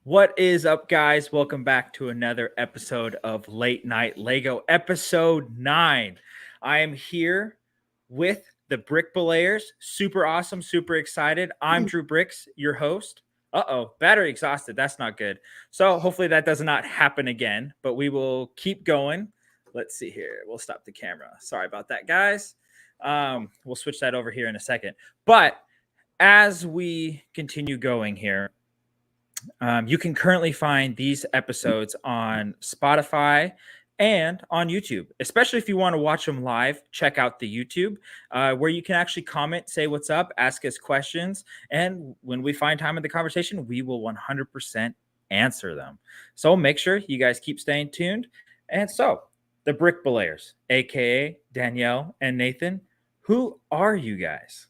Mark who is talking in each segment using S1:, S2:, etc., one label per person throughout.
S1: What is up, guys? Welcome back to another episode of Late Night Lego, episode 9. I am here with the Brickbelayers. Super awesome, super excited. I'm Drew Bricks, your host. Battery exhausted. That's not good. So hopefully that does not happen again, but we will keep going. Let's see here. We'll stop the camera. Sorry about that, guys. We'll switch that over here in a second. But as we continue going here, you can currently find these episodes on Spotify and on YouTube, especially if you want to watch them live. Check out the YouTube where you can actually comment, say what's up, ask us questions. And when we find time in the conversation, we will 100% answer them. So make sure you guys keep staying tuned. And so the Brickbelayers, aka Danielle and Nathan, who are you guys?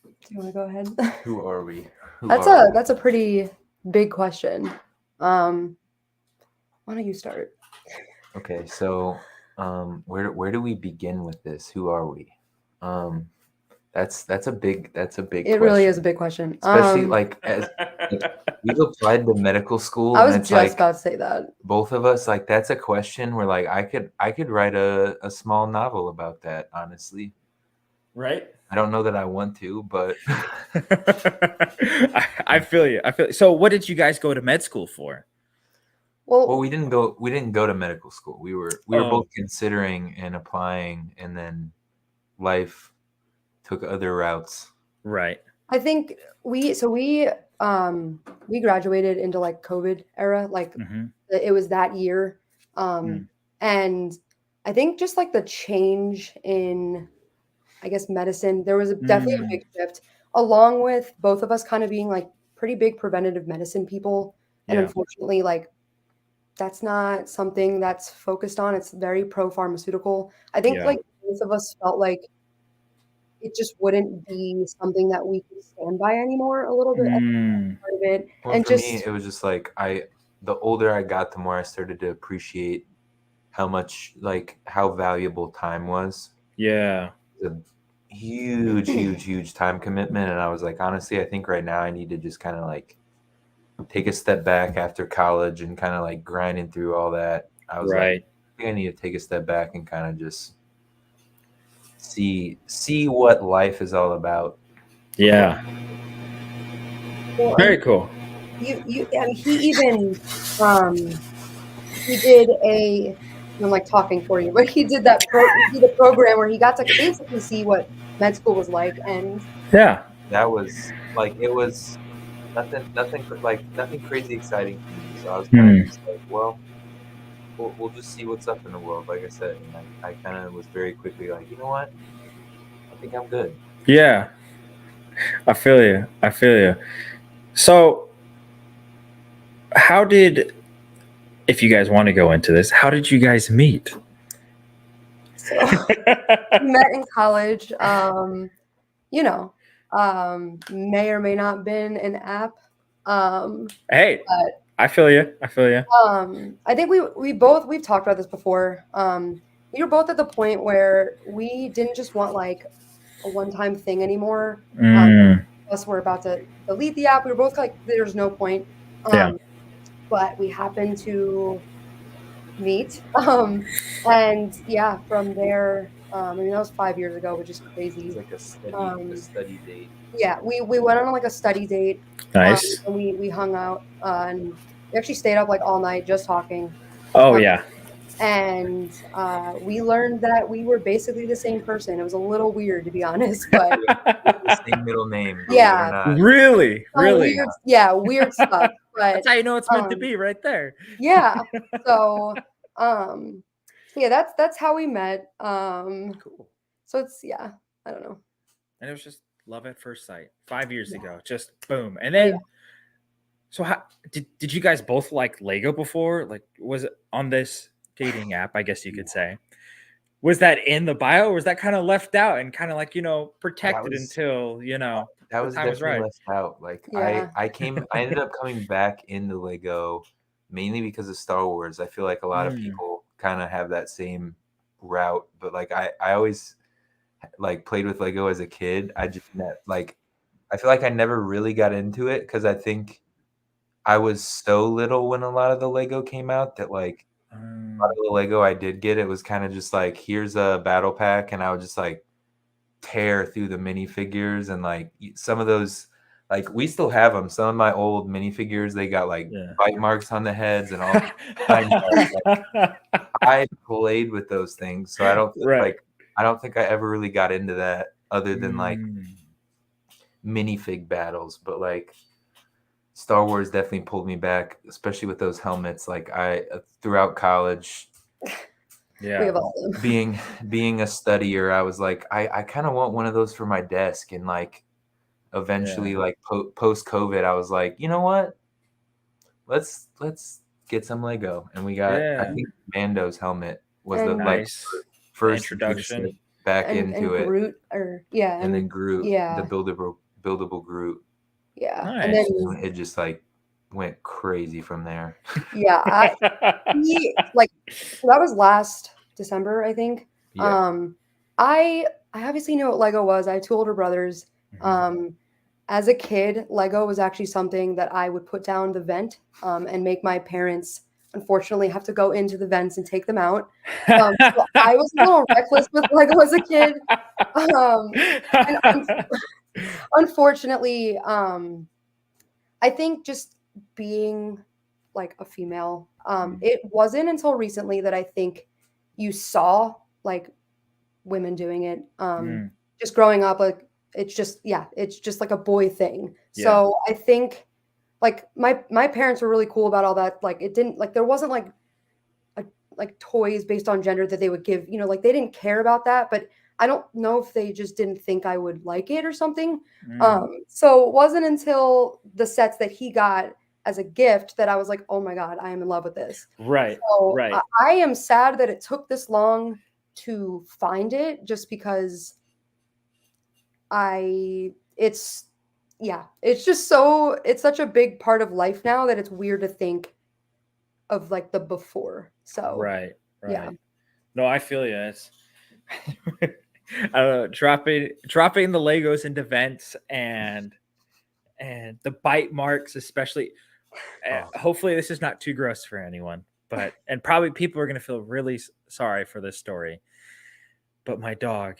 S2: Do you want to go ahead?
S3: Who are we?
S2: That's a pretty big question. Why don't you start?
S3: Okay, so where do we begin with this? Who are we? That's a big
S2: It really is a big question.
S3: Especially as we've applied to medical school.
S2: I was just about to say that.
S3: Both of us, that's a question where I could write a small novel about that, honestly.
S1: Right?
S3: I don't know that I want to, but
S1: I feel you. So what did you guys go to med school for?
S3: Well, we didn't go to medical school. We were both considering and applying, and then life took other routes.
S1: Right.
S2: I think we graduated into COVID era, it was that year. And I think just the change in, I guess, medicine, there was definitely a big shift, along with both of us kind of being pretty big preventative medicine people. And unfortunately, that's not something that's focused on. It's very pro-pharmaceutical. I think both of us felt like it just wouldn't be something that we could stand by anymore a little bit. Part of it.
S3: Well, and for me, it was just the older I got, the more I started to appreciate how much, how valuable time was.
S1: Yeah.
S3: A huge time commitment. And I was honestly, I think right now I need to just kind of take a step back after college and kind of grinding through all that. I was I think I need to take a step back and kind of just see what life is all about.
S1: Yeah.
S2: Well,
S1: very cool.
S2: He even he did a, I'm talking for you, but he did that he did a program where he got to basically see what med school was like. And
S1: yeah,
S3: that was it was nothing crazy exciting for me. So I was kind of just well, we'll just see what's up in the world, like I said. And I kind of was very quickly you know what? I think I'm good.
S1: Yeah. I feel you. So if you guys want to go into this, how did you guys meet?
S2: So we met in college. May or may not been an app.
S1: Hey, but, I feel you.
S2: I think we've talked about this before. We were both at the point where we didn't just want a one-time thing anymore. Plus, we're about to delete the app. We were both there's no point. But we happened to meet. And from there, that was 5 years ago, which is crazy.
S3: It's a study date.
S2: Yeah, we went on a study date.
S1: Nice.
S2: And we hung out and we actually stayed up all night just talking.
S1: Oh yeah.
S2: And we learned that we were basically the same person. It was a little weird, to be honest, but
S3: the same middle name.
S2: Yeah.
S1: Really?
S2: Weird stuff. But
S1: that's how you know it's meant to be, right there.
S2: Yeah. So, that's how we met.
S1: Cool.
S2: So it's I don't know.
S1: And it was just love at first sight 5 years ago. Just boom. And then, so how did you guys both like Lego before? Was it on this dating app, I guess you could say? Was that in the bio, or was that kind of left out and kind of protected until
S3: that was definitely left out? I ended up coming back into Lego mainly because of Star Wars. I feel like a lot of people kind of have that same route, but I always played with Lego as a kid. I just I feel like I never really got into it because I think I was so little when a lot of the Lego came out that like a lot of the Lego I did get, it was kind of just like, here's a battle pack, and I would just like tear through the minifigures, and like some of those, like we still have them. Some of my old minifigures, they got like bite marks on the heads and all. I played with those things, so I don't think, I don't think I ever really got into that other than like minifig battles, but like Star Wars definitely pulled me back, especially with those helmets. Like I throughout college, being a studier, I was like, I kind of want one of those for my desk. And like eventually, like post COVID, I was like, you know what? Let's get some Lego, and we got. I think Mando's helmet was the like first
S1: introduction
S3: back into it.
S2: Groot,
S3: and then Groot, the buildable Groot.
S2: Yeah,
S1: nice.
S2: And then
S3: it just like went crazy from there.
S2: Yeah, like that was last December, I think.
S3: Yeah.
S2: I obviously knew what Lego was. I have 2 older brothers. As a kid, Lego was actually something that I would put down the vent and make my parents unfortunately have to go into the vents and take them out. So I was a little reckless with Lego as a kid. And unfortunately, I think just being like a female, it wasn't until recently that I think you saw like women doing it. Just growing up, like it's just like a boy thing. So I think like my parents were really cool about all that. Like it didn't, like there wasn't like toys based on gender that they would give, like they didn't care about that, but I don't know if they just didn't think I would like it or something. So it wasn't until the sets that he got as a gift that I was like, oh my God, I am in love with this. So I am sad that it took this long to find it, just because it's such a big part of life now that it's weird to think of like the before. So yeah.
S1: No, I feel you. It's I don't know, dropping the Legos into vents and the bite marks, especially. Hopefully this is not too gross for anyone, but and probably people are going to feel really sorry for this story. But my dog,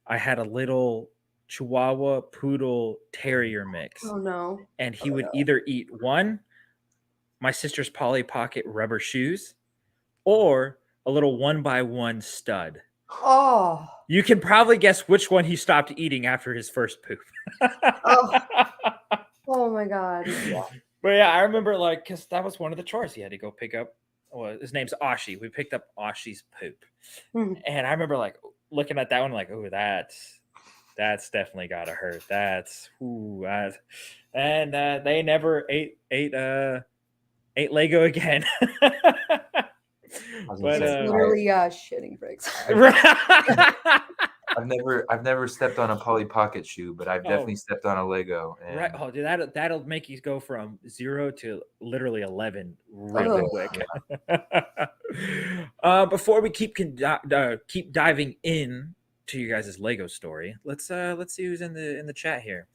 S1: I had a little Chihuahua Poodle Terrier mix.
S2: Oh no.
S1: And he would either eat one, my sister's Polly Pocket rubber shoes, or a little 1x1 stud.
S2: Oh.
S1: You can probably guess which one he stopped eating after his first poop.
S2: Oh my God. Yeah.
S1: But yeah, I remember like, because that was one of the chores he had to go pick up. Well, his name's Ashi. We picked up Ashi's poop. And I remember like looking at that one like, oh, that's definitely gotta hurt. And they never ate Lego again.
S2: But literally shitting bricks.
S3: I've never stepped on a Polly Pocket shoe, but I've definitely stepped on a Lego. And
S1: right. Oh, dude, that'll make you go from 0 to literally 11 really quick. Before we keep diving in to you guys' Lego story, let's see who's in the chat here.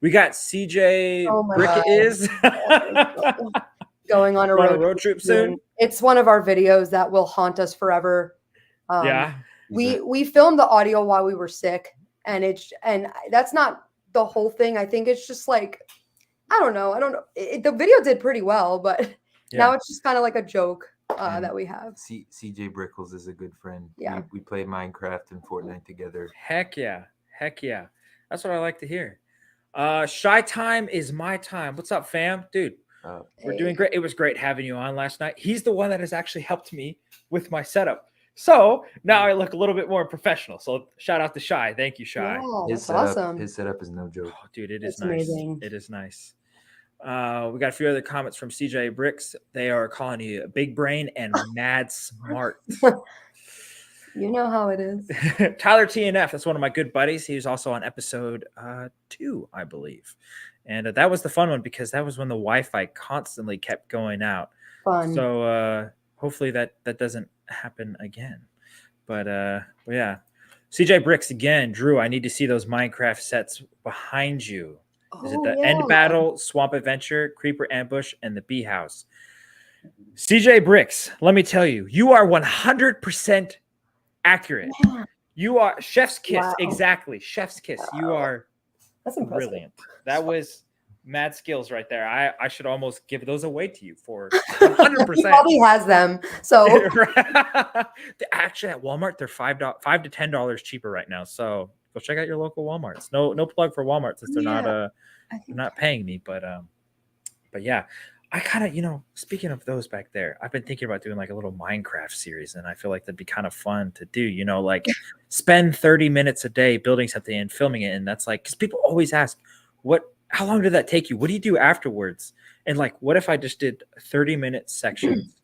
S1: We got CJ Brick is
S2: going on a road trip soon. It's one of our videos that will haunt us forever. We filmed the audio while we were sick, and that's not the whole thing. I think it's just like, I don't know. The video did pretty well, but now it's just kind of like a joke that we have.
S3: CJ Brickles is a good friend.
S2: Yeah.
S3: We play Minecraft and Fortnite together.
S1: Heck yeah. That's what I like to hear. Shy time is my time. What's up, fam? Dude, we're doing great. It was great having you on last night. He's the one that has actually helped me with my setup. So now I look a little bit more professional. So shout out to Shy. Thank you, Shy.
S2: Yeah, that's awesome.
S3: His setup is no joke.
S1: Oh, dude, it is nice. Amazing. It is nice. We got a few other comments from CJ Bricks. They are calling you big brain and mad smart.
S2: You know how it is.
S1: Tyler TNF, that's one of my good buddies. He was also on episode 2, I believe. And that was the fun one because that was when the Wi-Fi constantly kept going out.
S2: Fun.
S1: So hopefully that doesn't happen again. But yeah. CJ Bricks again, Drew, I need to see those Minecraft sets behind you. Is it
S2: Oh,
S1: the
S2: yeah.
S1: End Battle, Swamp Adventure, Creeper Ambush, and the Bee House? CJ Bricks, let me tell you, you are 100% accurate.
S2: Yeah.
S1: You are chef's kiss.
S2: Wow.
S1: Exactly. Chef's kiss. You
S2: Wow.
S1: are
S2: That's impressive.
S1: brilliant. That was mad skills right there. I should almost give those away to you for 100%.
S2: He probably has them. So
S1: Actually, at Walmart, they're $5 to $10 cheaper right now. So go check out your local Walmarts. No plug for Walmart since they're not paying me. But yeah, I kind of, speaking of those back there, I've been thinking about doing like a little Minecraft series, and I feel like that'd be kind of fun to do, like spend 30 minutes a day building something and filming it. And that's like, because people always ask, how long did that take you? What do you do afterwards? And like, what if I just did 30-minute sections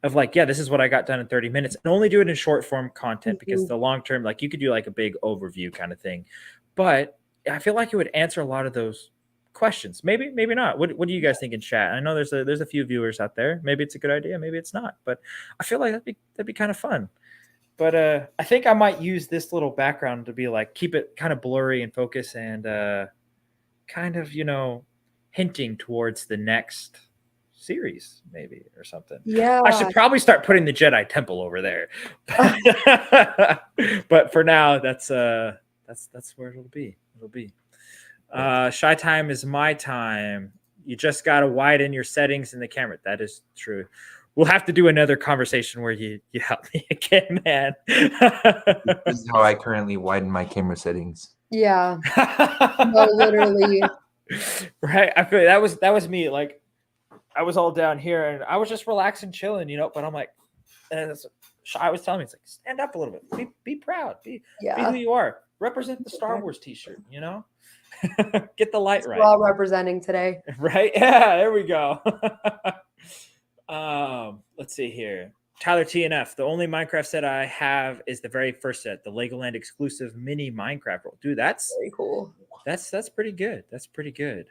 S1: of like, yeah, this is what I got done in 30 minutes, and only do it in short form content, because the long term, like you could do like a big overview kind of thing. But I feel like it would answer a lot of those questions. Maybe not. What do you guys think in chat? I know there's a few viewers out there. Maybe it's a good idea, maybe it's not, but I feel like that'd be kind of fun. But I think I might use this little background to be like, keep it kind of blurry and focus, and kind of hinting towards the next series maybe or something.
S2: yeah,
S1: I should probably start putting the Jedi Temple over there. But for now, that's where it'll be. Shy time is my time. You just gotta widen your settings in the camera. That is true. We'll have to do another conversation where you help me again, man.
S3: This is how I currently widen my camera settings.
S2: Yeah. No, literally.
S1: Right. I feel like that was me. Like, I was all down here and I was just relaxing, chilling, but I'm like, and I was telling me, it's like, stand up a little bit, be proud, be who you are, represent the Star Wars t-shirt, get the light right.
S2: We're all representing today.
S1: Right. Yeah, there we go. Let's see here. Tyler TNF, the only Minecraft set I have is the very first set, the Legoland exclusive mini Minecraft roll. Dude, that's
S2: very cool.
S1: That's pretty good. That's pretty good.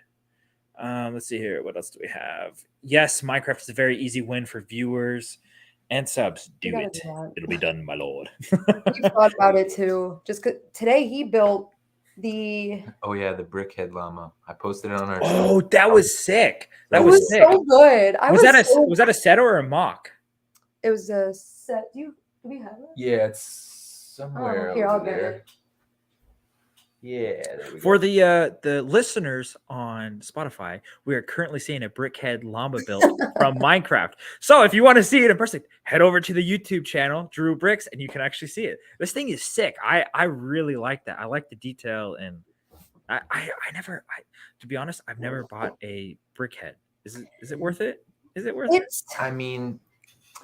S1: Let's see here. What else do we have? Yes, Minecraft is a very easy win for viewers and subs. Do it. It'll be done, my lord.
S2: We thought about it too. Just today he built the
S3: the Brickhead llama. I posted it on our
S1: Oh, that was sick. That
S2: was
S1: sick.
S2: So good.
S1: Was that a set or a mock?
S2: It was a set. Do we have it?
S3: Yeah, it's somewhere.
S2: Here, I'll get it.
S3: Yeah. There we
S1: For
S3: go.
S1: the listeners on Spotify, we are currently seeing a Brickhead llama built from Minecraft. So if you want to see it in person, head over to the YouTube channel, Drew Bricks, and you can actually see it. This thing is sick. I really like that. I like the detail, and to be honest, I've never bought a Brickhead. Is it worth it? Is it worth it?
S3: I mean,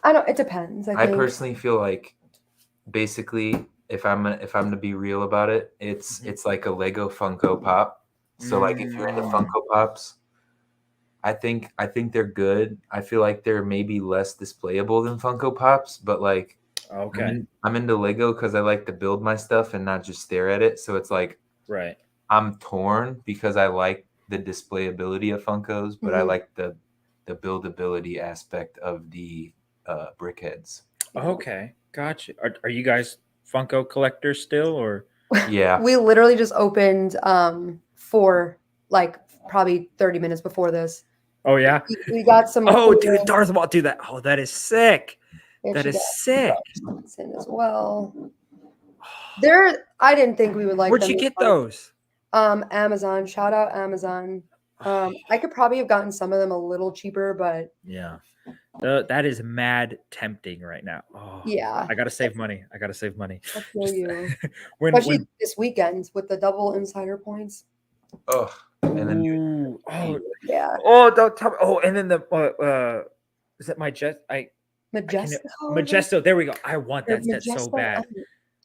S2: it depends. I think.
S3: Personally feel like basically, if I'm to be real about it, it's like a Lego Funko Pop. So like if you're into Funko Pops, I think they're good. I feel like they're maybe less displayable than Funko Pops, but like
S1: okay,
S3: I'm into Lego because I like to build my stuff and not just stare at it. So it's like
S1: right.
S3: I'm torn because I like the displayability of Funkos, but I like the buildability aspect of the Brickheads.
S1: Okay, gotcha. Are you guys Funko collectors still, or?
S3: Yeah,
S2: we literally just opened for like probably 30 minutes before this.
S1: Oh yeah,
S2: we got some.
S1: Oh, dude, Darth Maul, do that. Oh, that is sick. That is sick.
S2: In as well. I didn't think we would like.
S1: Where'd you get those?
S2: Amazon. Shout out Amazon. I could probably have gotten some of them a little cheaper, but
S1: yeah, that is mad tempting right now. Oh,
S2: yeah,
S1: I gotta save money. I
S2: feel you.
S1: Especially
S2: this weekend with the double insider points.
S3: Oh, and then
S2: yeah.
S1: Oh, don't tell me. Oh, and then the is it Majesto? There we go. I want that set so bad.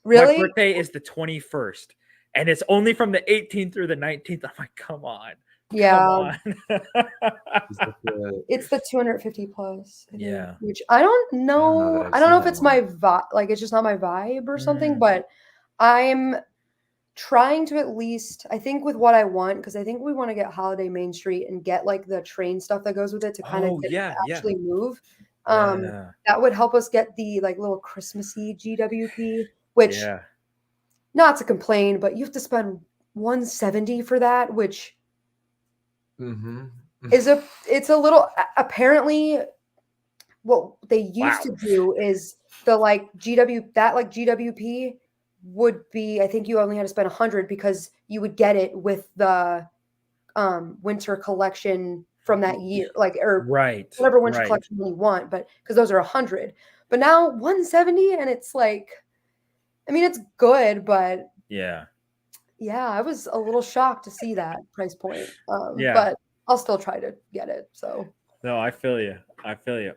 S2: Really?
S1: My birthday is the 21st, and it's only from the 18th through the 19th. I'm like, come on.
S2: Yeah.
S1: Come
S2: on. It's the 250 plus.
S1: Yeah.
S2: Which I don't know. I don't know if it's my vibe. Like, it's just not my vibe or something, but I'm trying to at least, I think with what I want, because I think we want to get Holiday Main Street and get like the train stuff that goes with it to kind of actually move. That would help us get the like little Christmassy GWP, which not to complain, but you have to spend $170 for that, which it's a little apparently what they used to do is the like GWP would be, I think you only had to spend 100 because you would get it with the winter collection from that year, like, or whatever winter collection you want, but because those are 100. But now 170, and it's like, I mean, it's good, but yeah, I was a little shocked to see that price point. But I'll still try to get it. So
S1: no, I feel you.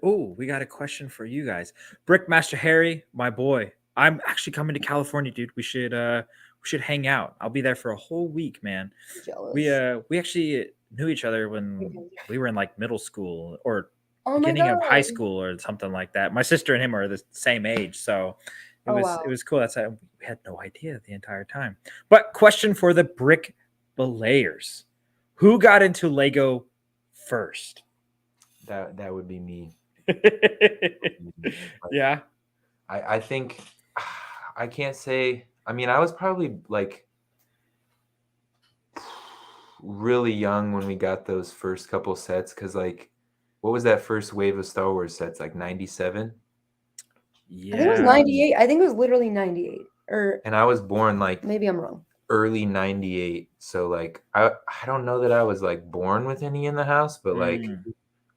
S1: Oh, we got a question for you guys. Brickmaster Harry, my boy. I'm actually coming to California, dude. We should hang out. I'll be there for a whole week, man.
S2: Jealous.
S1: We actually knew each other when we were in like middle school or beginning of high school or something like that. My sister and him are the same age, so it was cool. That's we had no idea the entire time. But question for the Brickbelayers: who got into Lego first?
S3: That would be me.
S1: Yeah.
S3: I think I can't say. I mean, I was probably like really young when we got those first couple sets, because like, what was that first wave of Star Wars sets? Like 97?
S2: Yeah. I think it was 98. I think it was literally 98.
S3: And I was born like,
S2: maybe I'm wrong,
S3: early 98. So like, I don't know that I was like born with any in the house, but like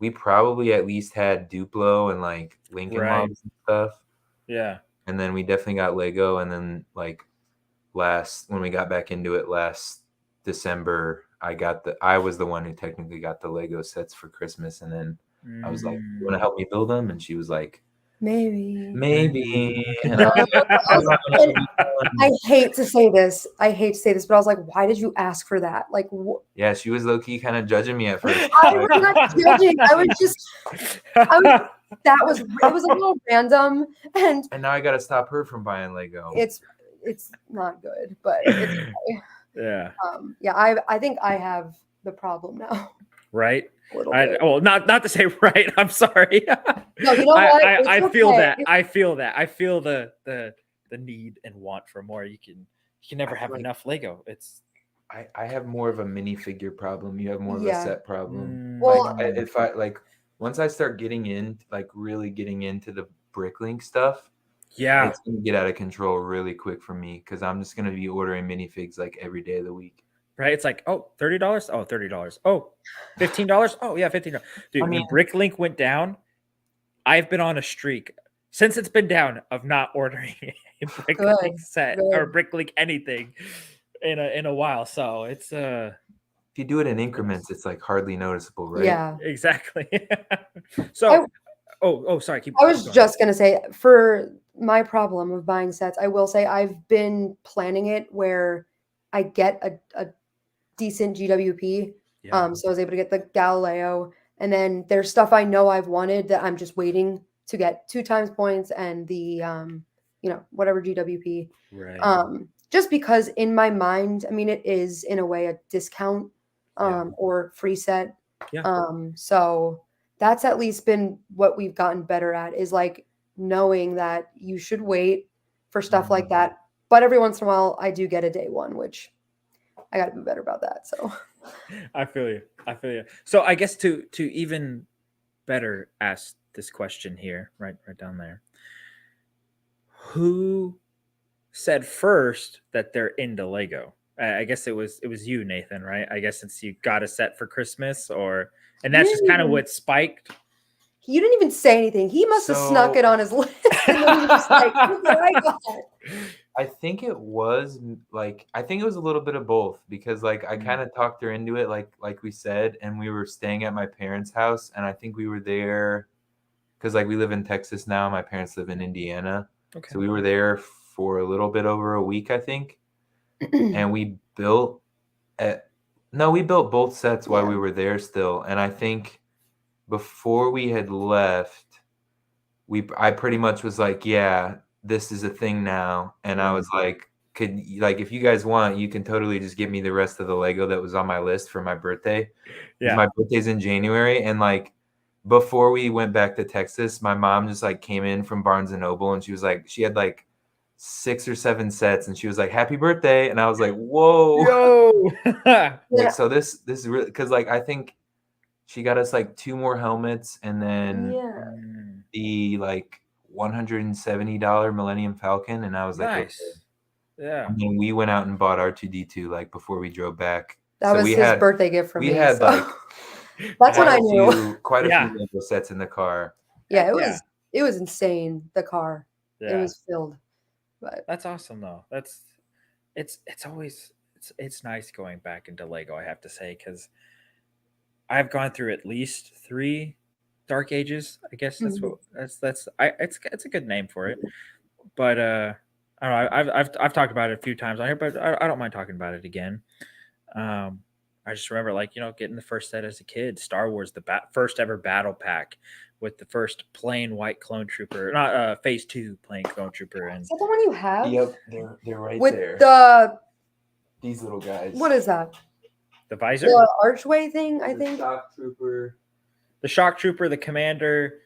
S3: we probably at least had Duplo and like Lincoln models and stuff.
S1: Yeah.
S3: And then we definitely got Lego. And then like when we got back into it last December, I was the one who technically got the Lego sets for Christmas. And then I was like, you want to help me build them? And she was like, maybe. And
S2: I hate to say this, but I was like, why did you ask for that? Like,
S3: yeah, she was low-key kind of judging me at first.
S2: I was not judging. It was a little random, and
S3: now I got to stop her from buying Lego.
S2: It's not good, but it's okay.
S1: Yeah.
S2: I think I have the problem now.
S1: Right. Well, not to say right. I'm sorry.
S2: No, you know what?
S1: I feel that. I feel the need and want for more. You can never have enough Lego.
S3: I have more of a minifigure problem. You have more of a set problem.
S2: Well,
S3: like once I start really getting into the Bricklink stuff,
S1: it's
S3: gonna get out of control really quick for me, because I'm just gonna be ordering minifigs like every day of the week.
S1: Right? It's like, oh, $30? Oh, $30. Oh, $15? Oh, yeah, $15. Dude, when Bricklink went down, I've been on a streak since it's been down of not ordering a Bricklink set or Bricklink anything in a while. So it's
S3: if you do it in increments, it's like hardly noticeable, right?
S2: Yeah,
S1: exactly. So sorry.
S2: I was just gonna say, for my problem of buying sets, I will say I've been planning it where I get a decent GWP. So I was able to get the Galileo, and then there's stuff I know I've wanted that I'm just waiting to get 2 times points and the whatever GWP.
S1: Right.
S2: Just because in my mind, I mean, it is in a way a discount or free set.
S1: Yeah.
S2: So that's at least been what we've gotten better at, is like knowing that you should wait for stuff like that. But every once in a while, I do get a day one, which I got to be better about that. So
S1: I feel you. So I guess to even better ask this question here, right down there. Who said first that they're into Lego? I guess it was you, Nathan, right? I guess since you got a set for Christmas, and that's just kind of what spiked.
S2: You didn't even say anything. He must have snuck it on his list. And then he was like, I got it.
S3: I think it was a little bit of both, because like I kind of talked her into it, like we said, and we were staying at my parents' house, and I think we were there because like we live in Texas now. My parents live in Indiana. Okay. So we were there for a little bit over a week, I think. And we built both sets while we were there still. And I think before we had left, I pretty much was like, yeah, this is a thing now. And I was like, if you guys want, you can totally just give me the rest of the Lego that was on my list for my birthday. Yeah. My birthday's in January. And like, before we went back to Texas, my mom just like came in from Barnes and Noble, and she was like, she had like 6 or 7 sets, and she was like, "Happy birthday!" And I was like, "Whoa!"
S1: Yo.
S3: Like, so this is really because like I think she got us like 2 more helmets, and then the like $170 Millennium Falcon, and I was like,
S1: Nice.
S3: okay.
S1: Yeah.
S3: And then we went out and bought R2-D2 like before we drove back.
S2: That was his birthday gift from me.
S3: We had like
S2: that's when I knew
S3: quite a few Lego sets in the car.
S2: Yeah, it was insane. The car, it was filled. But
S1: that's awesome though. It's always it's nice going back into Lego, I have to say, because I've gone through at least 3 Dark Ages. I guess that's what it's a good name for it. But I don't know. I've talked about it a few times on here, but I don't mind talking about it again. I just remember, like, getting the first set as a kid, Star Wars, the first ever battle pack with the first plain white clone trooper, not phase 2 plain clone trooper. And
S2: is that the one you have?
S3: Yep, they're right
S2: with
S3: there. These little guys.
S2: What is that?
S1: The visor?
S2: The archway thing, I think.
S3: Shock trooper.
S1: The shock trooper, the commander.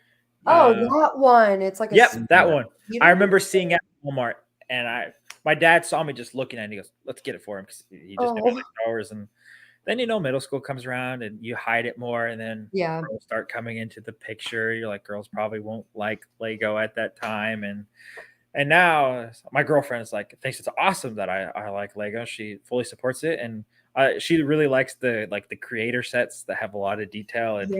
S2: Oh, that one. It's like
S1: that one. I remember seeing it at Walmart, and my dad saw me just looking at it, and he goes, "Let's get it for him," because he just knew Star Wars. And then middle school comes around and you hide it more, and then girls start coming into the picture. You're like, girls probably won't like Lego at that time, and now my girlfriend is like, thinks it's awesome that I like Lego. She fully supports it, and she really likes the creator sets that have a lot of detail, and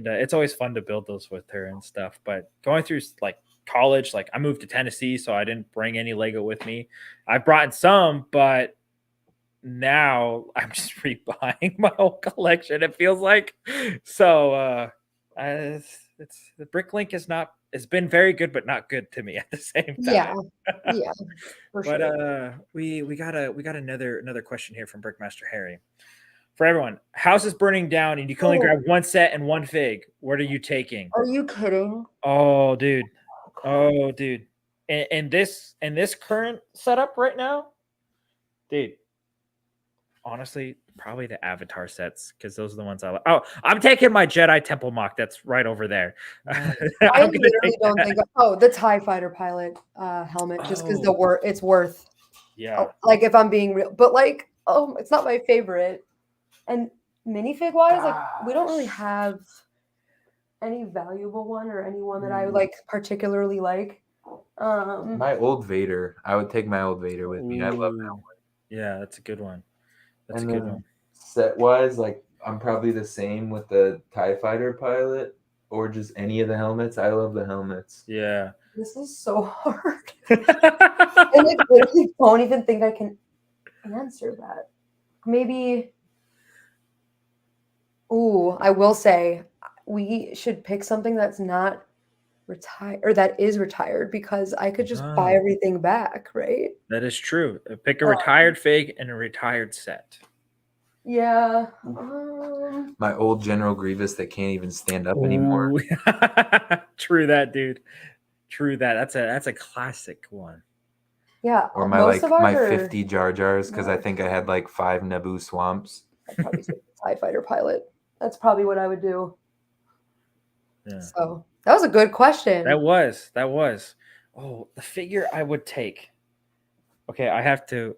S1: it's always fun to build those with her and stuff. But going through like college, like I moved to Tennessee, so I didn't bring any Lego with me. I brought in some, but now I'm just rebuying my whole collection, it feels like. So it's the Bricklink it's been very good, but not good to me at the same time.
S2: Yeah, for
S1: but
S2: sure.
S1: we got another question here from Brickmaster Harry. For everyone, house is burning down and you can only grab one set and one fig. What are you taking?
S2: Are you kidding?
S1: Oh dude. In this current setup right now, dude, honestly, probably the Avatar sets, because those are the ones I like. Oh, I'm taking my Jedi Temple Mock. That's right over there.
S2: I literally don't think. The TIE Fighter pilot helmet, just because it's worth.
S1: Yeah.
S2: Like, if I'm being real, but like, it's not my favorite. And minifig wise, like, we don't really have any valuable one or anyone that I like particularly like.
S3: My old Vader. I would take my old Vader with me. I love that one.
S1: Yeah, that's a good one. That's a good one.
S3: Set wise, like, I'm probably the same with the TIE Fighter pilot or just any of the helmets. I love the helmets.
S1: Yeah.
S2: This is so hard. I literally don't even think I can answer that. Maybe. Ooh, I will say we should pick something that's not retired, or that is retired, because I could just buy everything back, right?
S1: That is true. Pick a retired fig and a retired set.
S2: Yeah.
S3: My old General Grievous that can't even stand up anymore.
S1: True that, dude. True that. That's a classic one.
S2: Yeah.
S3: Or my 50 Jar Jars, because I think I had like 5 Naboo swamps.
S2: I'd probably take the TIE Fighter pilot. That's probably what I would do.
S1: Yeah.
S2: So that was a good question.
S1: That was. Oh, the figure I would take. Okay, I have to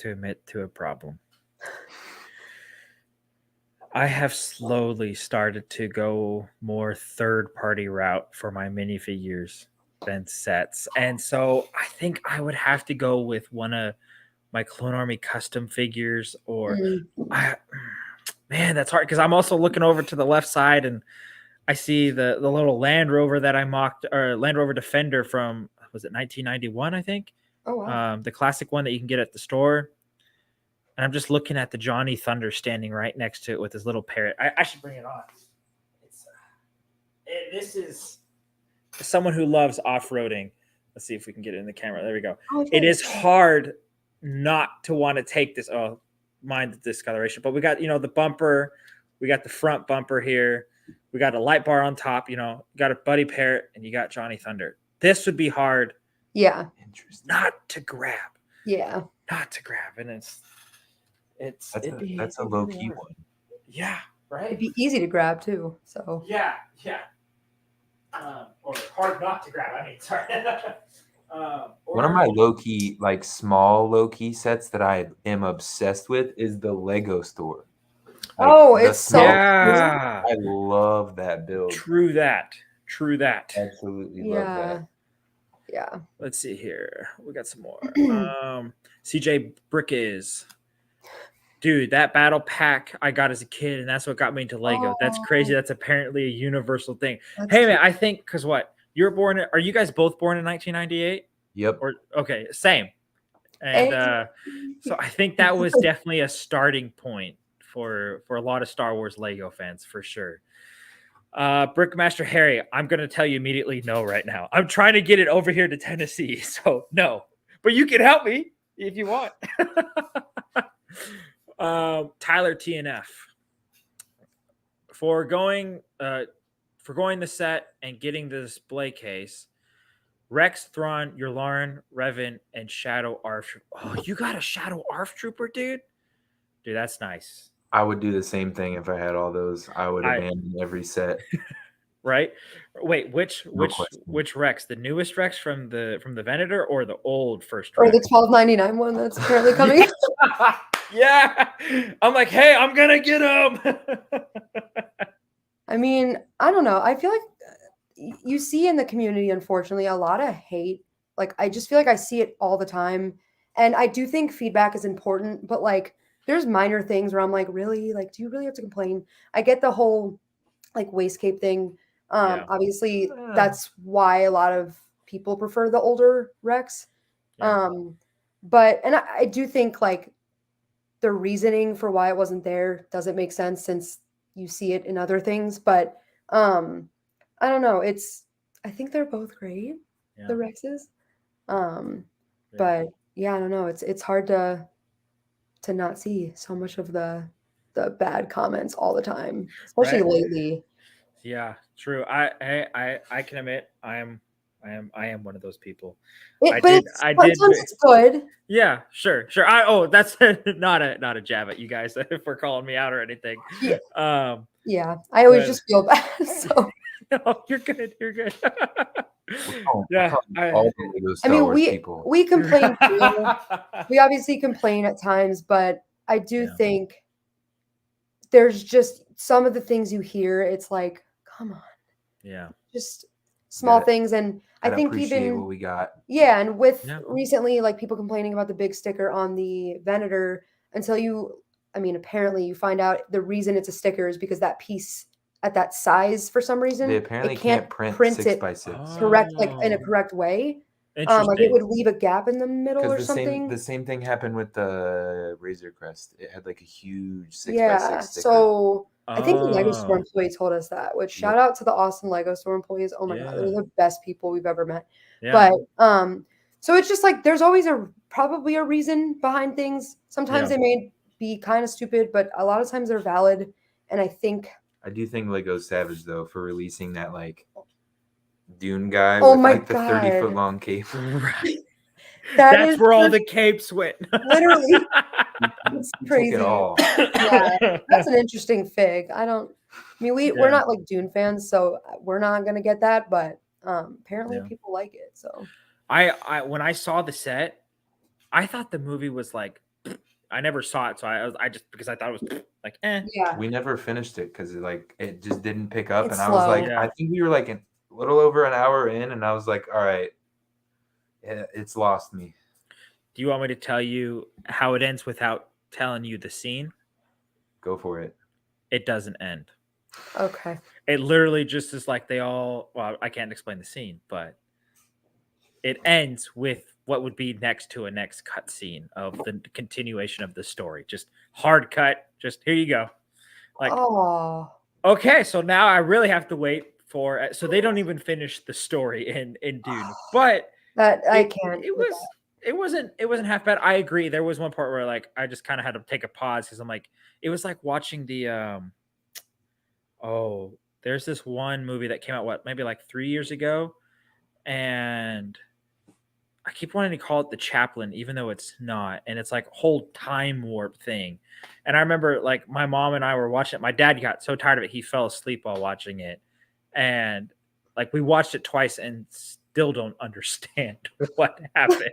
S1: admit to a problem. I have slowly started to go more third-party route for my minifigures than sets. And so I think I would have to go with one of my Clone Army custom figures, or man, that's hard, because I'm also looking over to the left side and I see the little Land Rover that I mocked, or Land Rover Defender from, was it 1991, I think?
S2: Oh, wow.
S1: The classic one that you can get at the store. And I'm just looking at the Johnny Thunder standing right next to it with his little parrot. I should bring it on. This is someone who loves off-roading. Let's see if we can get it in the camera. There we go. It is hard not to want to take this. Oh, mind the discoloration. But we got, the bumper. We got the front bumper here. We got a light bar on top. You got a Buddy Parrot, and you got Johnny Thunder. This would be hard.
S2: Yeah.
S1: Not to grab.
S2: Yeah.
S1: Not to grab. And
S3: that's a low key one.
S1: Yeah. Right.
S2: It'd be easy to grab too. So.
S1: Yeah. Or hard not to grab. I mean, sorry.
S3: One of my low-key, like small low-key sets that I am obsessed with is the Lego store. Like,
S2: Oh,
S3: the
S2: it's so
S3: small-
S1: Yeah.
S3: I love that build.
S1: True that.
S3: Absolutely love
S2: yeah.
S3: that.
S2: Yeah.
S1: Let's see here. We got some more. CJ Brick dude, that battle pack I got as a kid, and that's what got me into Lego. That's crazy. That's apparently a universal thing. Hey man, I think because what you were born in, are you guys both born in 1998?
S3: Yep.
S1: Or okay, same. And so I think that was definitely a starting point for a lot of Star Wars Lego fans for sure. Brickmaster Harry, I'm gonna tell you immediately no right now. I'm trying to get it over here to Tennessee, so no. But you can help me if you want. Tyler TNF. For going the set and getting the display case, Rex, Thrawn, Yularen, Revan, and Shadow ARF. Oh, you got a Shadow ARF Trooper, dude? Dude, that's nice.
S3: I would do the same thing if I had all those. I would abandon every set.
S1: Right? Wait, which
S3: question.
S1: Rex? The newest Rex from the Venator or the old first
S2: Or
S1: Rex?
S2: the $12.99 one that's apparently coming.
S1: Yeah. I'm like, hey, I'm gonna get him.
S2: I mean, I don't know. I feel like you see in the community, unfortunately, a lot of hate. Like, I just feel like I see it all the time. And I do think feedback is important, but like, there's minor things where I'm like, really? Like, do you really have to complain? I get the whole like wastecape thing.
S1: Yeah.
S2: Obviously, that's why a lot of people prefer the older Rex.
S1: Yeah.
S2: But I do think like the reasoning for why it wasn't there doesn't make sense since you see it in other things. But I don't know. I think they're both great, the Rexes. But yeah, I don't know. It's hard to not see so much of the bad comments all the time, especially lately.
S1: Yeah, true. I can admit I am one of those people.
S2: It's good.
S1: Yeah, sure. That's not a jab at you guys for calling me out or anything.
S2: Yeah. Yeah, I always just feel bad. So
S1: no, you're good. You're good.
S3: Yeah,
S2: I mean, we complain too. We obviously complain at times, but I do think there's just some of the things you hear. It's like, come on, just small things, and I think even
S3: what we got.
S2: Yeah, and with recently, like people complaining about the big sticker on the Venator, apparently you find out the reason it's a sticker is because that piece at that size for some reason
S3: they apparently
S2: it can't
S3: print
S2: 6x6 correct, like in a correct way. Like it would leave a gap in the middle or something.
S3: The same thing happened with the Razor Crest. It had like a huge 6x6 sticker.
S2: So I think the Lego store employee told us that. Which shout out to the awesome Lego store employees. Oh my god, they're the best people we've ever met. Yeah. But so it's just like there's always probably a reason behind things. Sometimes they may be kind of stupid, but a lot of times they're valid. And I
S3: do think Lego's savage though for releasing that like Dune guy
S2: with
S3: like the 30-foot long cape.
S1: That's where all the capes went.
S2: Literally. It's crazy. Yeah, that's an interesting fig. We're not like Dune fans, so we're not gonna get that, but apparently people like it. So
S1: I when I saw the set, I thought the movie was like I never saw it, so I just because I thought it was like
S2: Yeah.
S3: We never finished it because it just didn't pick up, and I was like, I think we were like a little over an hour in, and I was like, all right, it's lost me.
S1: Do you want me to tell you how it ends without telling you the scene?
S3: Go for it.
S1: It doesn't end.
S2: Okay.
S1: It literally just is like I can't explain the scene, but it ends with what would be next to a next cut scene of the continuation of the story. Just hard cut. Just here you go. Like, okay, so now I really have to wait for. So they don't even finish the story in Dune, but
S2: I can't.
S1: It wasn't half bad. I agree. There was one part where like I just kind of had to take a pause because I'm like, it was like watching the there's this one movie that came out maybe like 3 years ago, and I keep wanting to call it The Chaplain, even though it's not, and it's like a whole time warp thing. And I remember like my mom and I were watching it. My dad got so tired of it he fell asleep while watching it, and like we watched it twice, and still don't understand what happened.